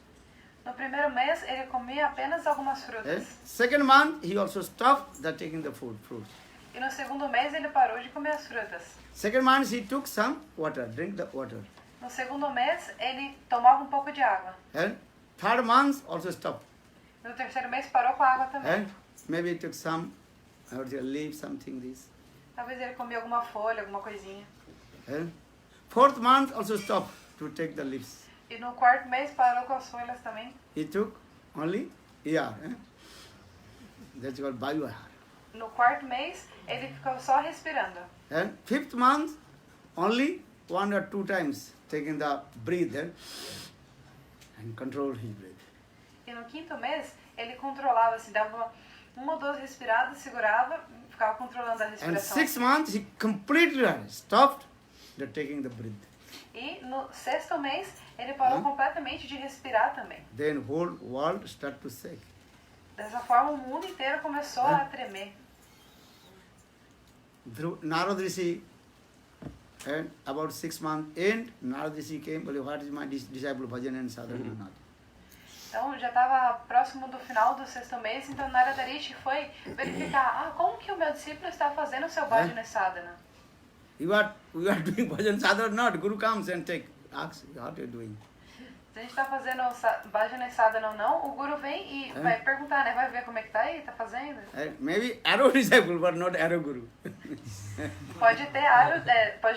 No primeiro mês ele comia apenas algumas frutas. Second month he also stopped the taking the fruits. E no segundo mês ele parou de comer as frutas. Second month he took some water, drink the water. No segundo mês ele tomava um pouco de água. And third month also stopped. No terceiro mês parou com a água também. And maybe he took some, I would say leaf, something this. Talvez ele comia alguma folha, alguma coisinha. And fourth month also stopped to take the leaves. E no quarto mês parou com as folhas também. He took only ER. That's called Vayuhara. No quarto mês ele ficou só respirando. And fifth month only 1 or 2 times taking the breath and control his breath. E no quinto mês ele controlava, assim, dava 1 ou 2 respiradas, segurava, ficava controlando a And respiração. 6 months he completely stopped the taking the breath. E no sexto mês ele parou completamente de respirar também. Then whole world start to shake. Dessa forma o mundo inteiro começou a tremer. Narad Rishi, and about 6 months end, Narad Rishi came, well, what is my disciple Bhajan and Sadhana? Então já estava próximo do final do sexto mês, então Narada Rishi foi verificar, como que o meu discípulo está fazendo o seu Bhajana Sadhana. We are doing Bhajan Sadhana, not Guru comes and asks, what are you doing? Se a gente está fazendo Bhajana Sadhana ou não, o Guru vem e vai perguntar, né? Vai ver como é que tá aí, tá fazendo? Maybe arrow disciple, but not arrow Guru. Pode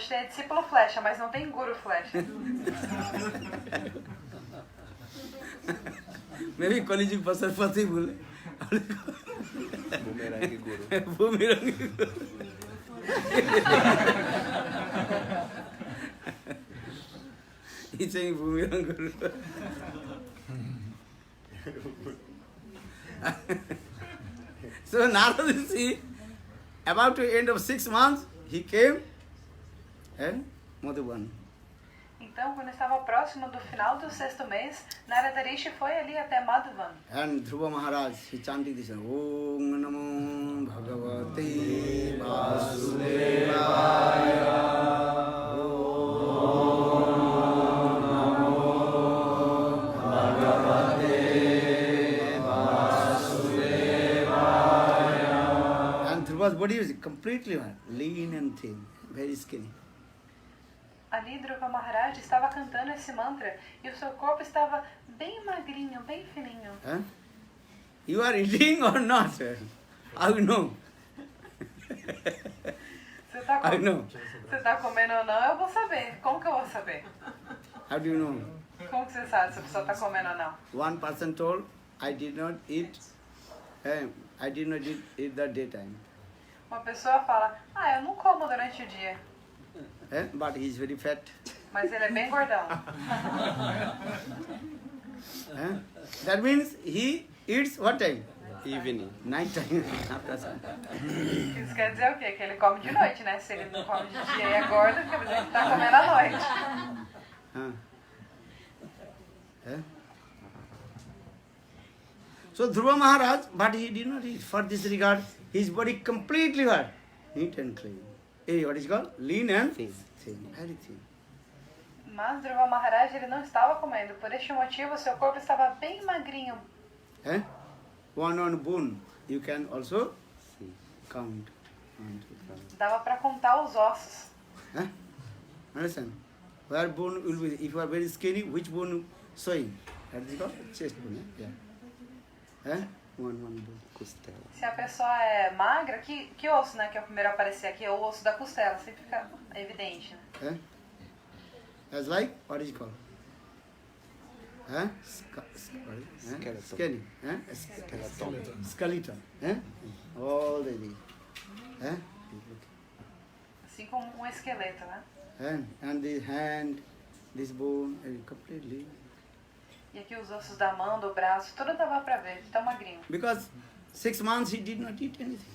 ter discípulo flecha, mas não tem Guru flecha. Maybe Kaliji Pasarpati bole. Boomerang guru. Boomerang. He's saying boomerang guru. So Narada Rishi, about to end of 6 months, he came and Madhuban. Então, quando estava próximo do final do 6º mês, Narada Rishi foi ali até Madhuvan. And Dhruva Maharaj, he chanted this, Om Namo Bhagavate Vasudevaya. Dhruva's body was completely lean and thin, very skinny. Ali Dhruva Maharaj estava cantando esse mantra e o seu corpo estava bem magrinho, bem fininho. Huh? You are eating or not? I know. Você tá I know. Você tá comendo ou não, eu vou saber. Como que eu vou saber? How do you know? Como que você sabe se a pessoa tá comendo ou não? One person told, I did not eat the daytime. Uma pessoa fala, eu não como durante o dia, But he is very fat. mas ele é bem gordão. That means he eats what time? Evening. Night time. After sun. Isso quer dizer o quê? Que ele come de noite, né? Se ele não come de dia e é gordo, quer dizer que ele tá comendo à noite. So Dhruva Maharaj, but he did not eat. For this regard, his body completely what? Neat and clean. What is called? Lean and Thin. Very thin. Mas Dhruva Maharaj, ele não estava comendo. Por este motivo, seu corpo estava bem magrinho. One bone, you can also See. count. Dava para contar os ossos. Understand? Where bone will be, if you are very skinny, which bone showing? That is called chest bone. One bone. Costela. Se a pessoa é magra, que osso, né? Que é o primeiro a aparecer aqui, é o osso da costela. Sempre fica evidente, né? That's like, what is it called? Skeleton. Skinny. Skeleton. Skeleton. All the way. Assim como um esqueleto, né? And the hand, this bone, completely. E aqui os ossos da mão, do braço, tudo dava pra ver, de tão magrinho. Because 6 months he did not eat anything.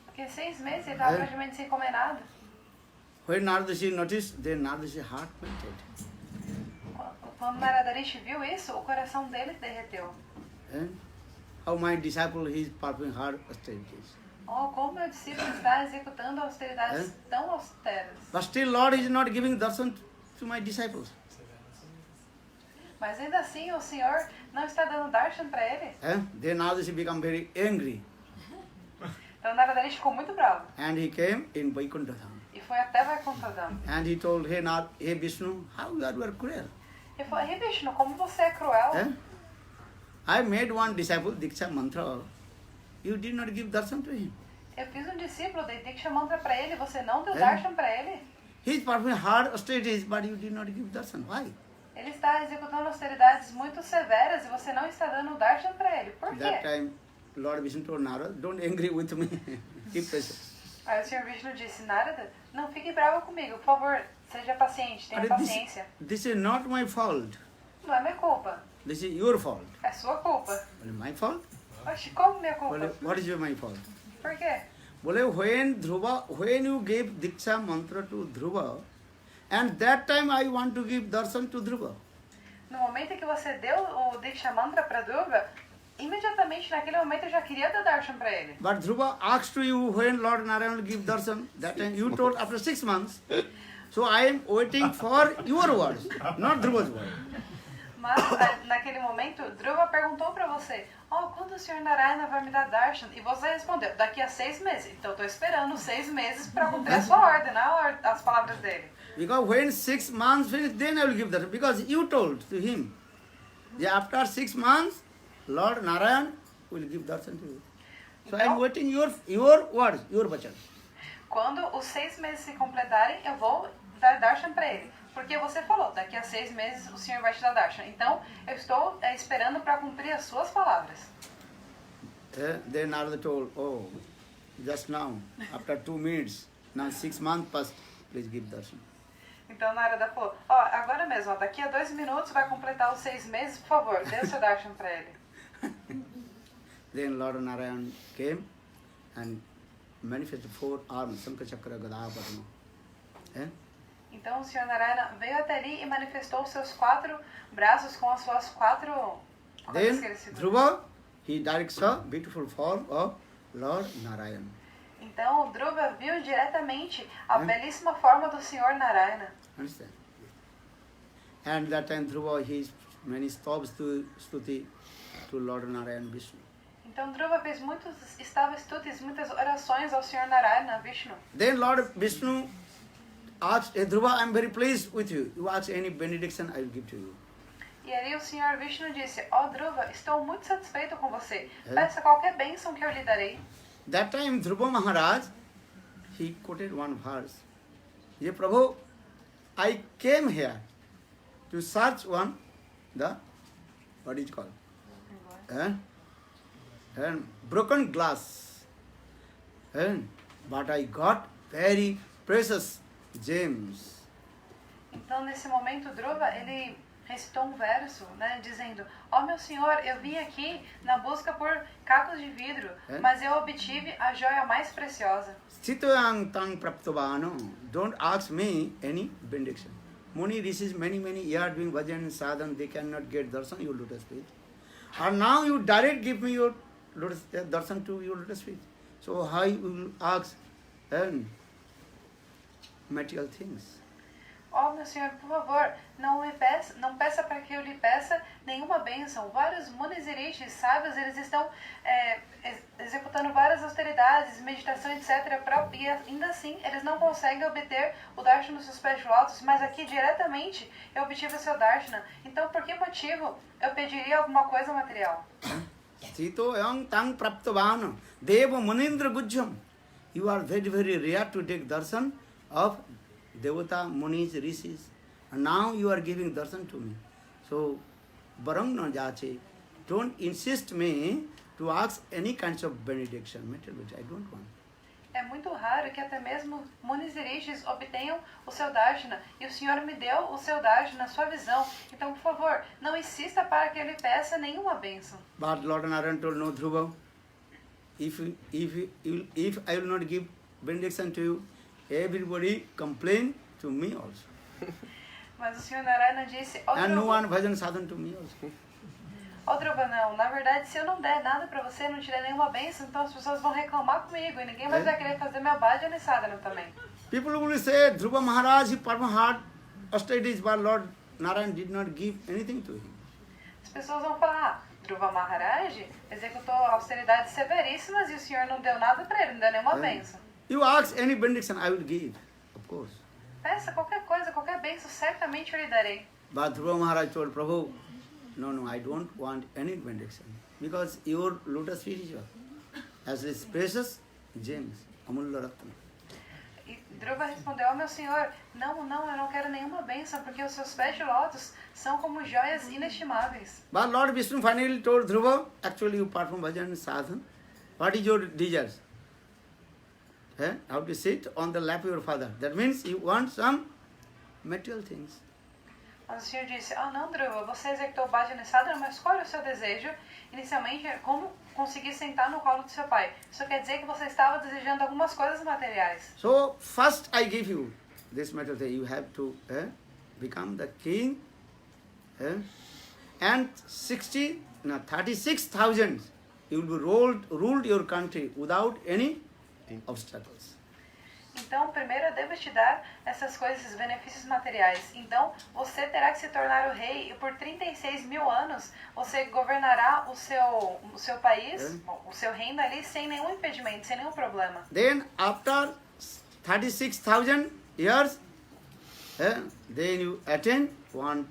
Porque 6 meses ele tava praticamente sem comer nada. When Narada Rishi noticed, then Narada Rishi's heart melted. Quando Narada Rishi viu isso, o coração dele derreteu. How my disciple is performing hard austerities. Como meu discípulo está executando austeridades tão austeras. But still Lord is not giving darshan to my disciples. Mas ainda assim o Senhor não está dando darshan para ele. Then Narada Rishi became very angry. Então Narada Rishi ficou muito bravo. And he came in Vaikuntha Dham. E foi até Vaikuntha Dham. And he told, hey Vishnu, how you are cruel? Ele falou, Vishnu, como você é cruel. I made one disciple, Diksha Mantra. You did not give darshan to him. Eu fiz um discípulo de Diksha Mantra para ele, você não deu darshan para ele. He is performing hard austerities, but you did not give darshan. Why? Ele está executando austeridades muito severas e você não está dando darshan para ele. Por That quê? time, Lord Vishnu told Narada, don't angry with me. Keep patient. Aí o Sr. Vishnu disse, Narada, não fique bravo comigo, por favor, seja paciente, tenha paciência. This is not my fault. Não é minha culpa, This is your fault. é sua culpa. Well, my fault? Oxe, como minha culpa? Well, what is my fault? Por quê? Well, when you gave Diksha mantra to Dhruva, and that time I want to give darshan to Dhruva. No momento em que você deu o Diksha Mantra para Dhruva, imediatamente naquele momento eu já queria dar darshan para ele. But Dhruva asked to you when Lord Narayana will give darshan. That time you told after 6 months. So I am waiting for your words, not Dhruva's word. Mas naquele momento, Dhruva perguntou para você, quando o Sr. Narayana vai me dar darshan? E você respondeu, daqui a 6 meses. Então eu estou esperando 6 meses para cumprir a sua ordem, não as palavras dele. Because when 6 months finish, then I will give darshan. Because you told to him, yeah, after 6 months, Lord Narayan will give darshan to you. So I am waiting your words, your bachan. Quando os 6 meses se completarem, eu vou dar darshan para ele. porque você falou, daqui a 6 meses o Senhor vai te dar darshana. Então, eu estou esperando para cumprir as suas palavras. Then Narada told, oh, just now, after 2 minutes, now 6 months passed, please give darshan. Então, Narada falou, ó, agora mesmo, ó, daqui a 2 minutos vai completar os 6 meses, por favor, dê o seu darshan para ele. Then Lord Narayan came and manifested 4 arms, Shankha Chakra Gada Padma. Então o Senhor Narayana veio até ali e manifestou os seus 4 braços com as suas 4 coisas que ele Then segurou. Dhruva, he directly saw beautiful form of Lord Narayan. Então o Dhruva viu diretamente a belíssima forma do Senhor Narayana. Understand? And that time Dhruva, he many stops to stuti to Lord Narayan Vishnu. Então Dhruva fez muitos stutis, muitas orações ao Senhor Narayana, Vishnu. Then Lord Vishnu asked, hey, Dhruva, I am very pleased with you. You ask any benediction, I will give to you. E ali o Senhor Vishnu disse, ó Dhruva, estou muito satisfeito com você. Peça qualquer bênção que eu lhe darei. That time Dhruva Maharaj, he quoted one verse. He said, Prabhu, I came here to search what is it called? And broken glass. But I got very precious gems. Então, nesse momento, Dhruva, ele recitou um verso, né, dizendo, ó meu Senhor, eu vim aqui na busca por cacos de vidro, mas eu obtive a joia mais preciosa. Sitayang tang praptovano. Don't ask me any benediction. Muni rishis many years doing bhajan and sadhan, they cannot get darshan, your lotus feet. And now you direct give me your lotus, darshan to your lotus feet. So how you will ask material things? Ó meu Senhor, por favor, não peça para que eu lhe peça nenhuma bênção. Vários munis e rishis sábios, eles estão executando várias austeridades, meditação, etc. E ainda assim, eles não conseguem obter o darshana dos seus pés de lótus, mas aqui diretamente eu obtive o seu darshana. Então, por que motivo eu pediria alguma coisa material? Sito yang tang praptovano. Deva munindra gujjam. You are very rare to take darshan of Devata, Munis, Rishis, and now you are giving darshan to me. So, barang na jache, don't insist me to ask any kinds of benediction. I don't want. É muito raro que até mesmo munis e rishis obtenham o seu darshana, e o Senhor me deu o seu darshana, a sua visão. Então, por favor, não insista para que ele peça nenhuma bênção. But Lord Narayan told, no, Dhruva, if I will not give benediction to you, everybody complain to me also. Mas o Senhor Narayana disse, ó And no one Dhruva, bhajan sadhan to me also. não, na verdade, se eu não der nada pra você, não te der nenhuma bênção, então as pessoas vão reclamar comigo, e ninguém mais vai querer fazer minha bhajana e sadhana também. People will say, Dhruva Maharaj, he performed hard austerities, but Lord Narayan did not give anything to him. As pessoas vão falar, Dhruva Maharaj executou austeridades severíssimas e o Senhor não deu nada pra ele, não deu nenhuma bênção. You ask any benediction, I will give, of course. Peça qualquer coisa, qualquer bênção, certamente eu lhe darei. But Dhruva Maharaj told Prabhu, no, I don't want any benediction, because your lotus feet is as is precious gems, amulya ratna. E Dhruva respondeu, ó meu Senhor, não, eu não quero nenhuma bênção, porque os seus pés de lótus são como joias inestimáveis. But Lord Vishnu finally told Dhruva, actually you perform bhajan sadhan, what is your desires? How to sit on the lap of your father. That means you want some material things. Mas o Senhor disse, não, Dhruva, você executou bhajana e sadhana, mas qual é o seu desejo? Inicialmente, como conseguir sentar no colo do seu pai. Isso quer dizer que você estava desejando algumas coisas materiais. So, first I give you this material thing. You have to become the king. And 36,000 you will be ruled your country without any obstacles. Então, primeiro eu devo te dar essas coisas, esses benefícios materiais. Então, você terá que se tornar o rei e por 36 mil anos você governará o seu país, o seu reino ali sem nenhum impedimento, sem nenhum problema. Then, after 36,000 years, then you attain one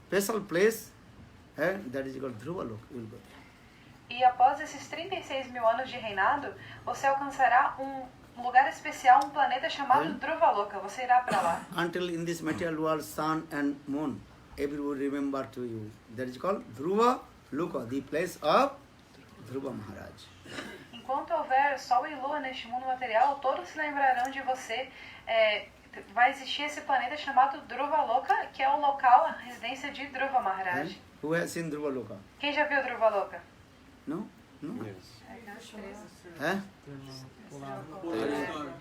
special place, that is called Dhruva Loka. You will go there. E após esses 36 mil anos de reinado, você alcançará um lugar especial, um planeta chamado Druvaloka. Você irá para lá. Until in this material world, sun and moon, everyone remember to you. That is called Dhruva Loka, the place of Dhruva Maharaj. Enquanto houver Sol e Lua neste mundo material, todos se lembrarão de você. Vai existir esse planeta chamado Druvaloka, que é o local, a residência de Dhruva Maharaj. And who has seen Dhruva Loka? Quem já viu Druvaloka? No? No? Yes. Eh?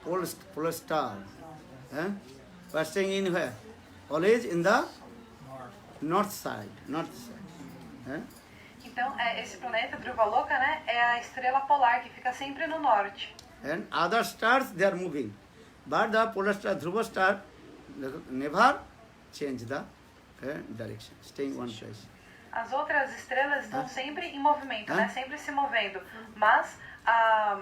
Polar star. Eh? We are staying in where? Always in the north side. North side. Eh? Então, esse planeta Druvaloka, né, é a estrela polar que fica sempre no norte. And other stars, they are moving. But the polar star, Dhruva star, never change the direction, staying one place. As outras estrelas estão sempre em movimento, né, sempre se movendo. Mas a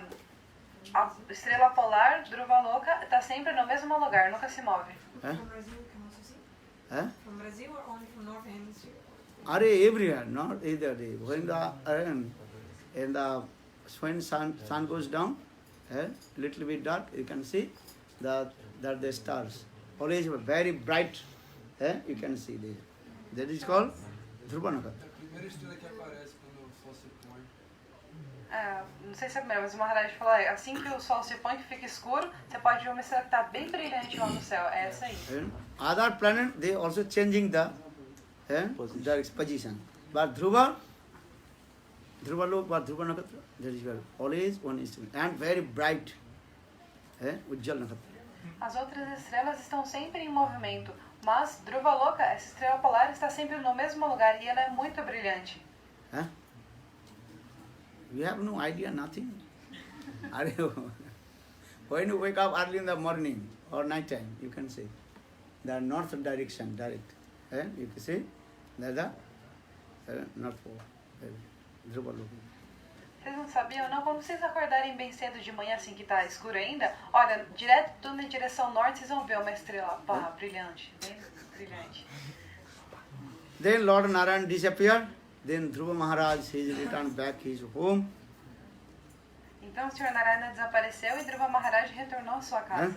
estrela polar Druvaloka está sempre no mesmo lugar, nunca se move. Eh? From Brazil, can also see? Eh? From Brazil or only from North Hemisphere? Are everywhere, not either day. When sun goes down, little bit dark, you can see that the stars. Always very bright, you can see there. That is called Dhruva Nakatra. É a primeira estrela que aparece quando o sol se põe. Não sei se é a primeira, mas o Maharaj falou, assim que o sol se põe, que fica escuro, você pode ver uma estrela que está bem brilhante lá no céu. É essa aí. Other planet, they also changing the position. But Dhruva Loka, Dhruva Nakatra, that is always one instrument. And very bright, Ujjal Nakatra. As outras estrelas estão sempre em movimento, mas Druvaloka, essa estrela polar, está sempre no mesmo lugar e ela é muito brilhante. You have no idea, nothing. When you wake up early in the morning or night time, you can see the north direction, direct. You can see that the north pole, Dhruva Loka. Vocês não sabiam, não? Quando vocês acordarem bem cedo de manhã, assim que está escuro ainda, olha, direto na direção norte, vocês vão ver uma estrela brilhante, bem brilhante. Then Lord Narayan disappeared. Then Dhruva Maharaj, he returned back his home. Então o Sr. Narayana desapareceu e Dhruva Maharaj retornou à sua casa.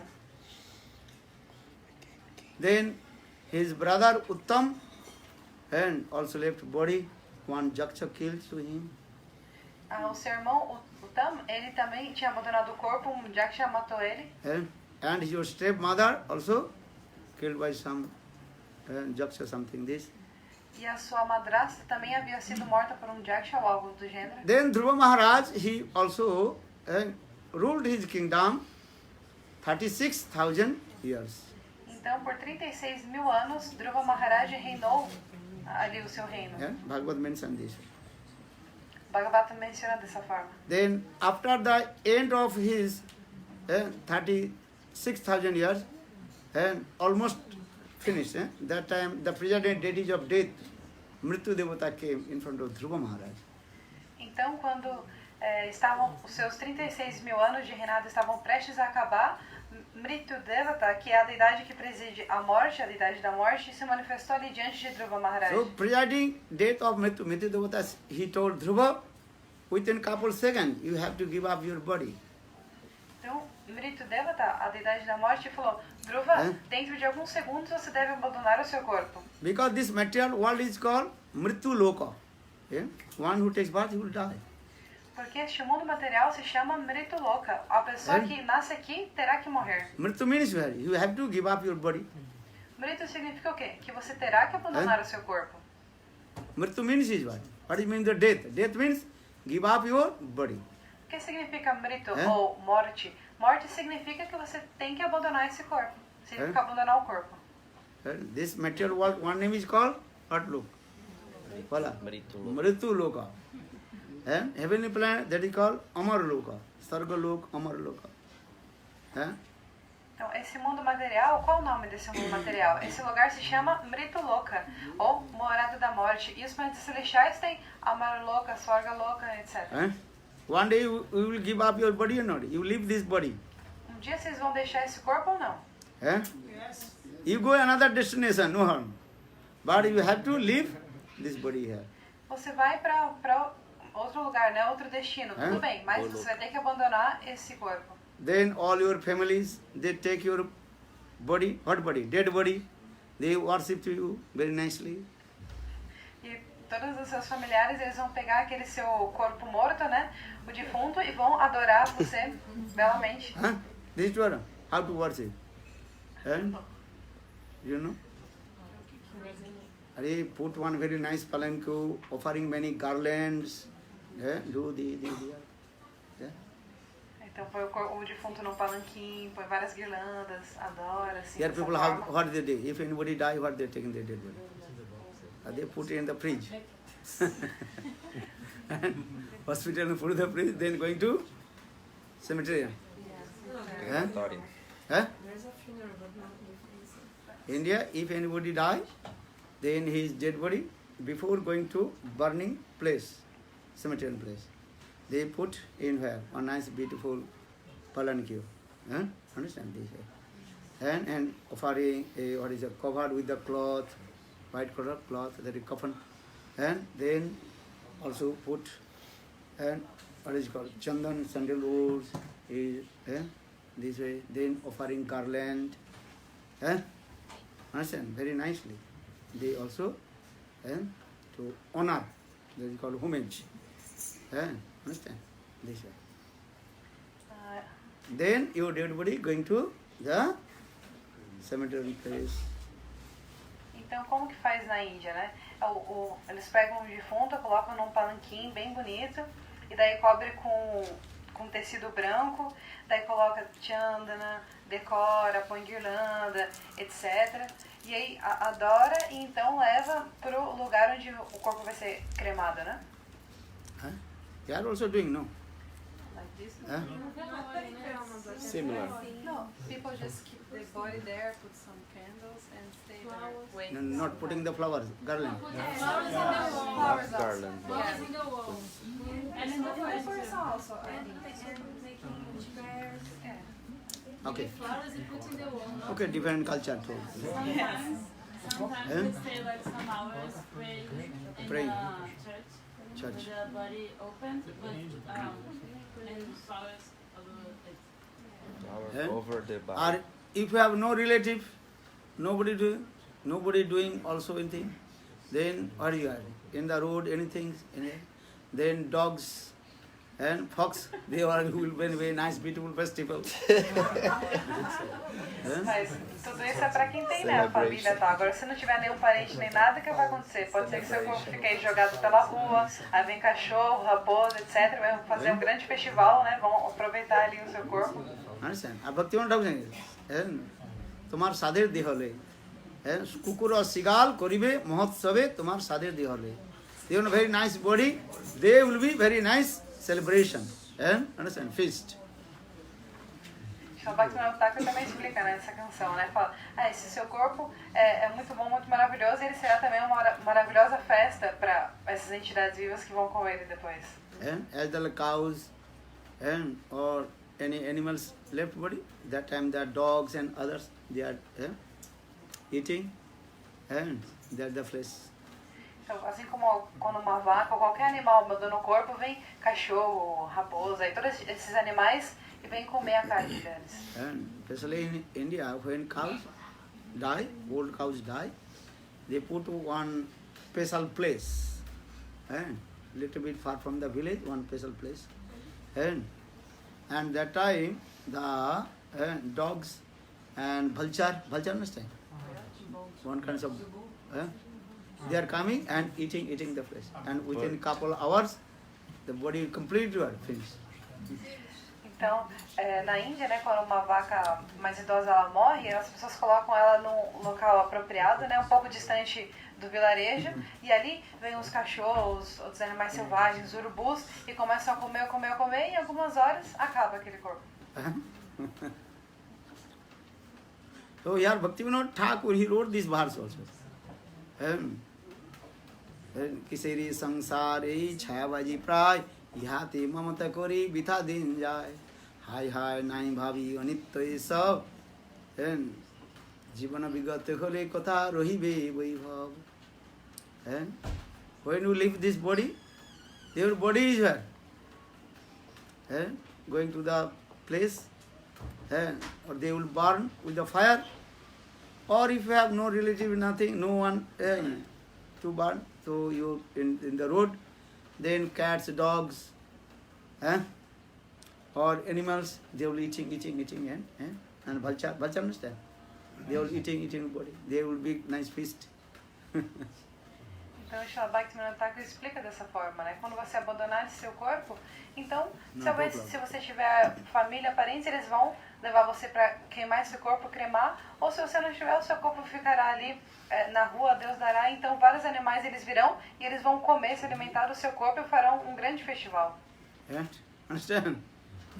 Then his brother Uttam and also left body. One Jaksha killed to him. O seu irmão Uttam, ele também tinha abandonado o corpo, um Jaksha matou ele. And his stepmother also killed by some Jaksha, something this. E a sua madrasta também havia sido morta por um Jaksha ou algo do gênero. Then Dhruva Maharaj, he also ruled his kingdom 36,000 years. Então, por 36.000 anos, Dhruva Maharaj reinou ali o seu reino. Bhagavad mentioned this. Bhagavata menciona dessa forma. Then after the end of his 36,000 years, almost finished, that time the present date of death, Mrityu Devata came in front of Dhruva Maharaj. Então, quando estavam os seus 36.000 anos de reinado estavam prestes a acabar, Mrityu Devata, que é a deidade que preside a morte, a deidade da morte, se manifestou ali diante de Dhruva Maharaj. So, presiding death of Mrityu Devata, he told Dhruva, within couple seconds, you have to give up your body. Então, Mrityu Devata, a deidade da morte, falou, Dhruva, dentro de alguns segundos você deve abandonar o seu corpo. Because this material world is called Mrityu Loka. One who takes birth, he will die. Porque este mundo material se chama Mrityu Loka. A pessoa que nasce aqui terá que morrer. Mrityu means where? You have to give up your body. Mrityu significa o quê? Que você terá que abandonar o seu corpo. Mrityu means is what? What is mean the death? Death means give up your body. O que significa Mrityu ou morte? Morte significa que você tem que abandonar esse corpo. Significa abandonar o corpo. This material world, one name is called what look? Mrityu Loka. Heavenly planet, that is called Amar Loka. Sarga Loka, Amar Loka. Então, esse mundo material, qual o nome desse mundo material? Esse lugar se chama Mrityu Loka, ou morada da morte. E os planetas celestiais têm Amar Loka, Swarga Loka, etc. One day you will give up your body or not? You leave this body. Dia vocês vão deixar esse corpo ou não? You go another destination, no harm. But you have to leave this body here. Você vai para outro lugar, né? Outro destino. Tudo bem, mas você vai ter que abandonar esse corpo. Then all your families, they take your body, what body? Dead body. They worship to you very nicely. E todos os seus familiares, eles vão pegar aquele seu corpo morto, né? O defunto, e vão adorar você belamente. Huh? This is what, how to worship. And, you know? They put one very nice palanquin, offering many garlands. Do the yeah. Então põe o defunto no palanquim, põe várias guirlandas, adora, assim, Here dessa people forma. have what they do. If anybody die, what they take in their dead body? They put it in the fridge. Hospital and put in the fridge, then going to cemetery. Huh? Sorry. Huh? There's a funeral, but not with India, if anybody die, then his dead body, before going to burning place, cemetery place, they put in where? A nice beautiful palanquin. Huh? Understand this? And offering a, what is it, covered with the cloth, white color cloth, that is coffin. And then also put, and what is it called, chandan, sandalwood, this way, then offering garland. Understand? Very nicely. They also to honor, that is called homage. Understand? This way. Then your dead body going to the cemetery place. Então, como que faz na Índia, né? Eles pegam o defunto, colocam num palanquim bem bonito, e daí cobre com tecido branco, daí coloca chandana, decora, põe guirlanda, etc. E aí adora e então leva pro lugar onde o corpo vai ser cremado, né? They are also doing, no? Like this. Similar. No, people just keep the body there, put some candles, and stay there. Wait. No, not putting the flowers, garland. Flowers also. Garland. Yeah. And in the flowers also, I think. making prayers. Okay. Flowers you put in the wall. Okay, different culture too. Sometimes Eh? we stay like some hours praying in Praying. the church. Church. With the body open, but and flowers over it. Over the Or body. if you have no relative, nobody doing also anything, then what you are in the road, anything, then dogs and fox, they are will be very nice, beautiful festival. Mas tudo isso é pra quem tem, né, a família e tal. Agora, se não tiver nenhum parente nem nada, o que vai acontecer? Pode ser que seu corpo fique aí jogado pela rua, aí vem cachorro, raposa, etc. Vai fazer um grande festival, né? Vão aproveitar ali o seu corpo. Understand? আর ভক্তিমান ঠাকুর তোমার সাধের দেহ হলে কুকুর শিগাল করিবে মহোৎসবে তোমার সাধের দেহ হলে they have a very nice body, they will be very nice celebration and understand feast. Então, o Bhaktivinoda Thakur também explica nessa canção, né? Fala, esse seu corpo é muito bom, muito maravilhoso, e ele será também uma maravilhosa festa para essas entidades vivas que vão com ele depois. And as the cows and or any animals left body, that time the dogs and others they are eating and they are the flesh. Então, assim como quando uma vaca ou qualquer animal abandona o corpo, vem cachorro, raposa e todos esses animais e vem comer a carne deles. And especially in India, when cows die, old cows die, they put one special place, and little bit far from the village, one special place, and that time the dogs and vulture understand? One kind of they are coming and eating the flesh, and within couple hours, the body completely finished. Então, na Índia, né, quando uma vaca mais idosa ela morre, as pessoas colocam ela num local apropriado, né, um pouco distante do vilarejo, e ali vem os cachorros, outros animais selvagens, urubus, e começam a comer, e em algumas horas acaba aquele corpo. So here Bhaktivinoda Thakur, he wrote this verse also. কিসেরি সংসার এই ছায়াবাজি প্রায় ইহাতে মমতা করি বৃথা দিন যায় হায় হায় নাই ভাবি অনিত্য এসব জীবন বিগত হলে কথা রহিবে বৈভব when you leave this body, your body is where going to the place or they will burn with the fire. Or if you have no relative, nothing, no one to burn, so you in the road, then cats, dogs, or animals, they will eating, and vulture understand? They will eating body. They will be nice feast. Então, o Srila Bhaktivinoda Thakur explica dessa forma, né? Quando você abandonar esse seu corpo, então, se você tiver família, parentes, eles vão levar você para queimar esse corpo, cremar, ou se você não tiver, o seu corpo ficará ali na rua, Deus dará, então vários animais eles virão e eles vão comer, se alimentar do seu corpo e farão um grande festival. Understand?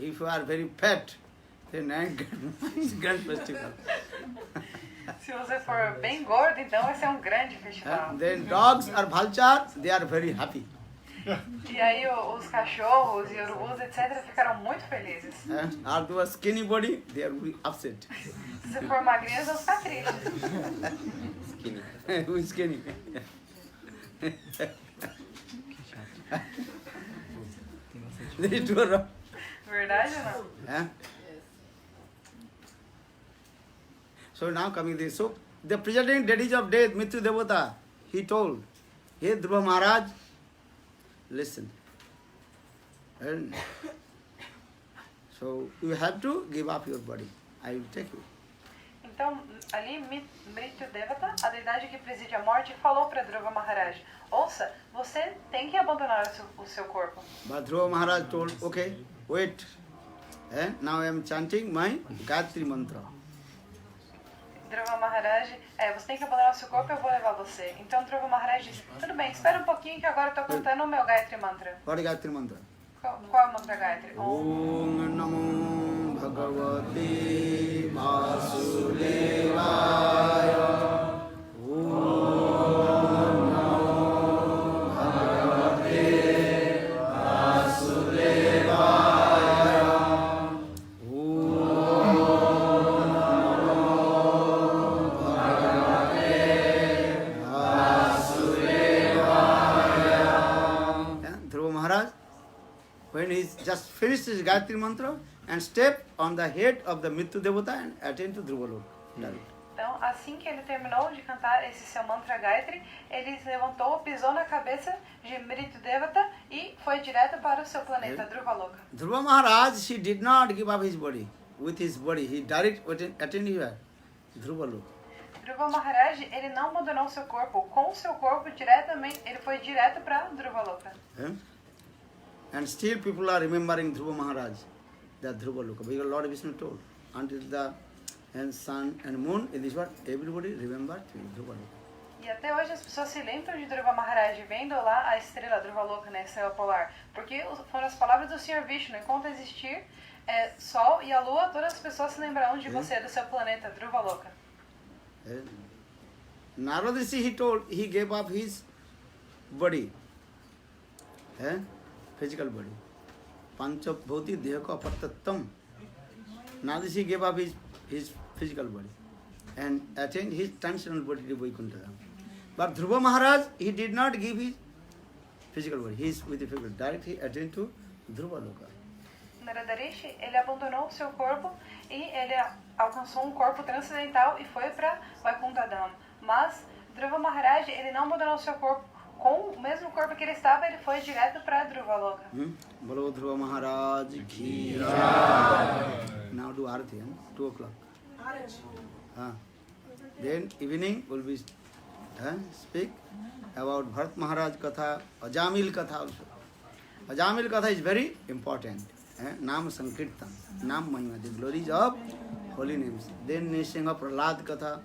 If you are very fat, then it's grand festival. Se você for bem gordo, então vai ser um grande festival. Then dogs or vultures, they are very happy. E aí os cachorros e urubus, etc., ficaram muito felizes. Or to a skinny body, they are upset. Se você for magrinho, eles vão ficar tristes. Skinny. Who is skinny? They do wrong. Verdade ou não? So now coming this. So the presiding deities of death, Mrityu Devata, he told, hey Dhruva Maharaj, listen. And so you have to give up your body. I will take you. Então, ali, Mrityu Devata, a deidade que preside a morte, falou para Dhruva Maharaj, ouça, você tem que abandonar o seu corpo. But Dhruva Maharaj told, okay, wait. Now I am chanting my Gayatri Mantra. Dhruva Maharaj, você tem que abandonar o seu corpo e eu vou levar você. Então Dhruva Maharaj disse, tudo bem, espera um pouquinho que agora eu estou cantando o meu Gayatri Mantra. What is Gayatri Mantra? Qual é o mantra Gayatri? Om Namo Bhagavate Vasudevaya. Om Namo Bhagavate Vasudevaya. When he just finished his Gayatri Mantra and step on the head of the Mrityu Devata and attain to Dhruva Loka. Então, assim que ele terminou de cantar esse seu mantra Gayatri, ele se levantou, pisou na cabeça de Mrityu Devata e foi direto para o seu planeta, Dhruva Loka. Dhruva Maharaj, he did not give up his body. With his body, he direct attained here, Dhruva Loka. Dhruva Maharaj, ele não abandonou seu corpo. Com o seu corpo, diretamente, ele foi direto para Dhruva Loka. And still people are remembering Dhruva Maharaj, the Dhruva Loka. Because Lord Vishnu told, until the sun and moon, in this world, everybody remember Dhruva Loka. E até hoje as pessoas se lembram de Dhruva Maharaj vendo lá a estrela Dhruva Loka, né, estrela polar. Porque foram as palavras do Sr. Vishnu. Enquanto existir Sol e a Lua, todas as pessoas se lembrarão de você, do seu planeta, Dhruva Loka. Narada Rishi, he told, he gave up his body. Physical body. Panchabhauti dehaka apartattam. Narada Rishi gave up his physical body and attained his transcendental body to Vaikuntha. But Dhruva Maharaj, he did not give his physical body. He is with the physical. Directly attained to Dhruva Loka. Narada Rishi, ele abandonou o seu corpo e ele alcançou um corpo transcendental e foi para Vaikuntha Dham. Mas Dhruva Maharaj, ele não abandonou o seu corpo. Com o mesmo corpo que ele estava, ele foi direto para Dhruva Loka. Bolo Dhruva Maharaj ki jai. Now do Arati, 2 o'clock. Then evening will be speak about Bharat Maharaj Katha, Ajamil Katha also. Ajamil Katha is very important. Nam Sankirtan, Nam Mahima, the glories of holy names. Then Nishinga Prahlad Katha,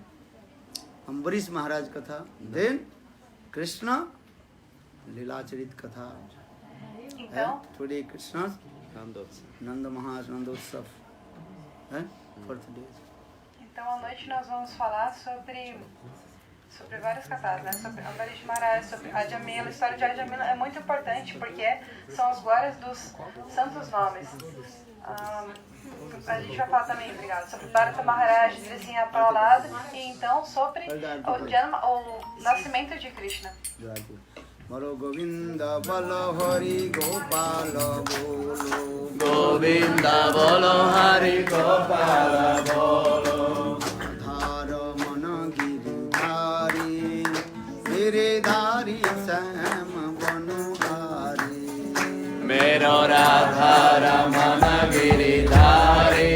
Ambarish Maharaj Katha. Then Krishna Lila Charit Katha. Então, Today Krishna's Nandotsav. Nanda Maharaj Nandotsav. For today. Então, à noite nós vamos falar sobre vários kathas, né? Sobre Ambarish Maharaj, sobre Ajamila. A história de Ajamila é muito importante porque são as glórias dos santos nomes. A gente vai falar também, obrigado, sobre Bharata Maharaj, Nrisimha Prahlad e então sobre o nascimento de Krishna. Bolo Govinda Bolo Hari Gopal Bolo Govinda Bolo Hari Gopala Bolo Dhara Mana Giridhari Giridhari Sam Banhari Mero Radha Ramana Giridhari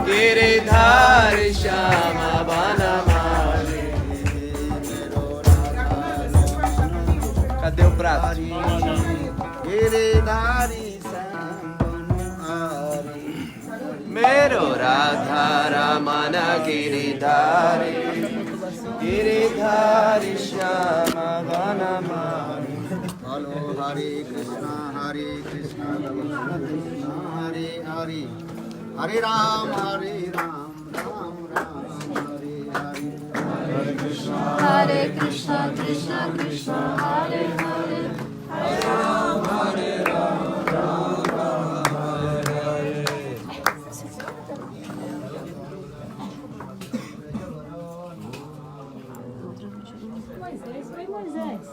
Giridhari Shama Banamari. Cadê o prato? Giridhari Sam Banhari Mero Radha Ramana Giridhari Giridhari Shama Banamari. Bolo Hare Krishna Hare Krishna Hare Hare Hare Ram Hare Ram Ram Ram Hare Hare Hare Krishna, Krishna Krishna, Hare Hare, Hare Ram, Hare Ram, Ram Ram, Hare Hare. Moisés, oi Moisés.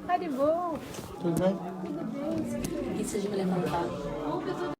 Tá de boa. Tudo bem?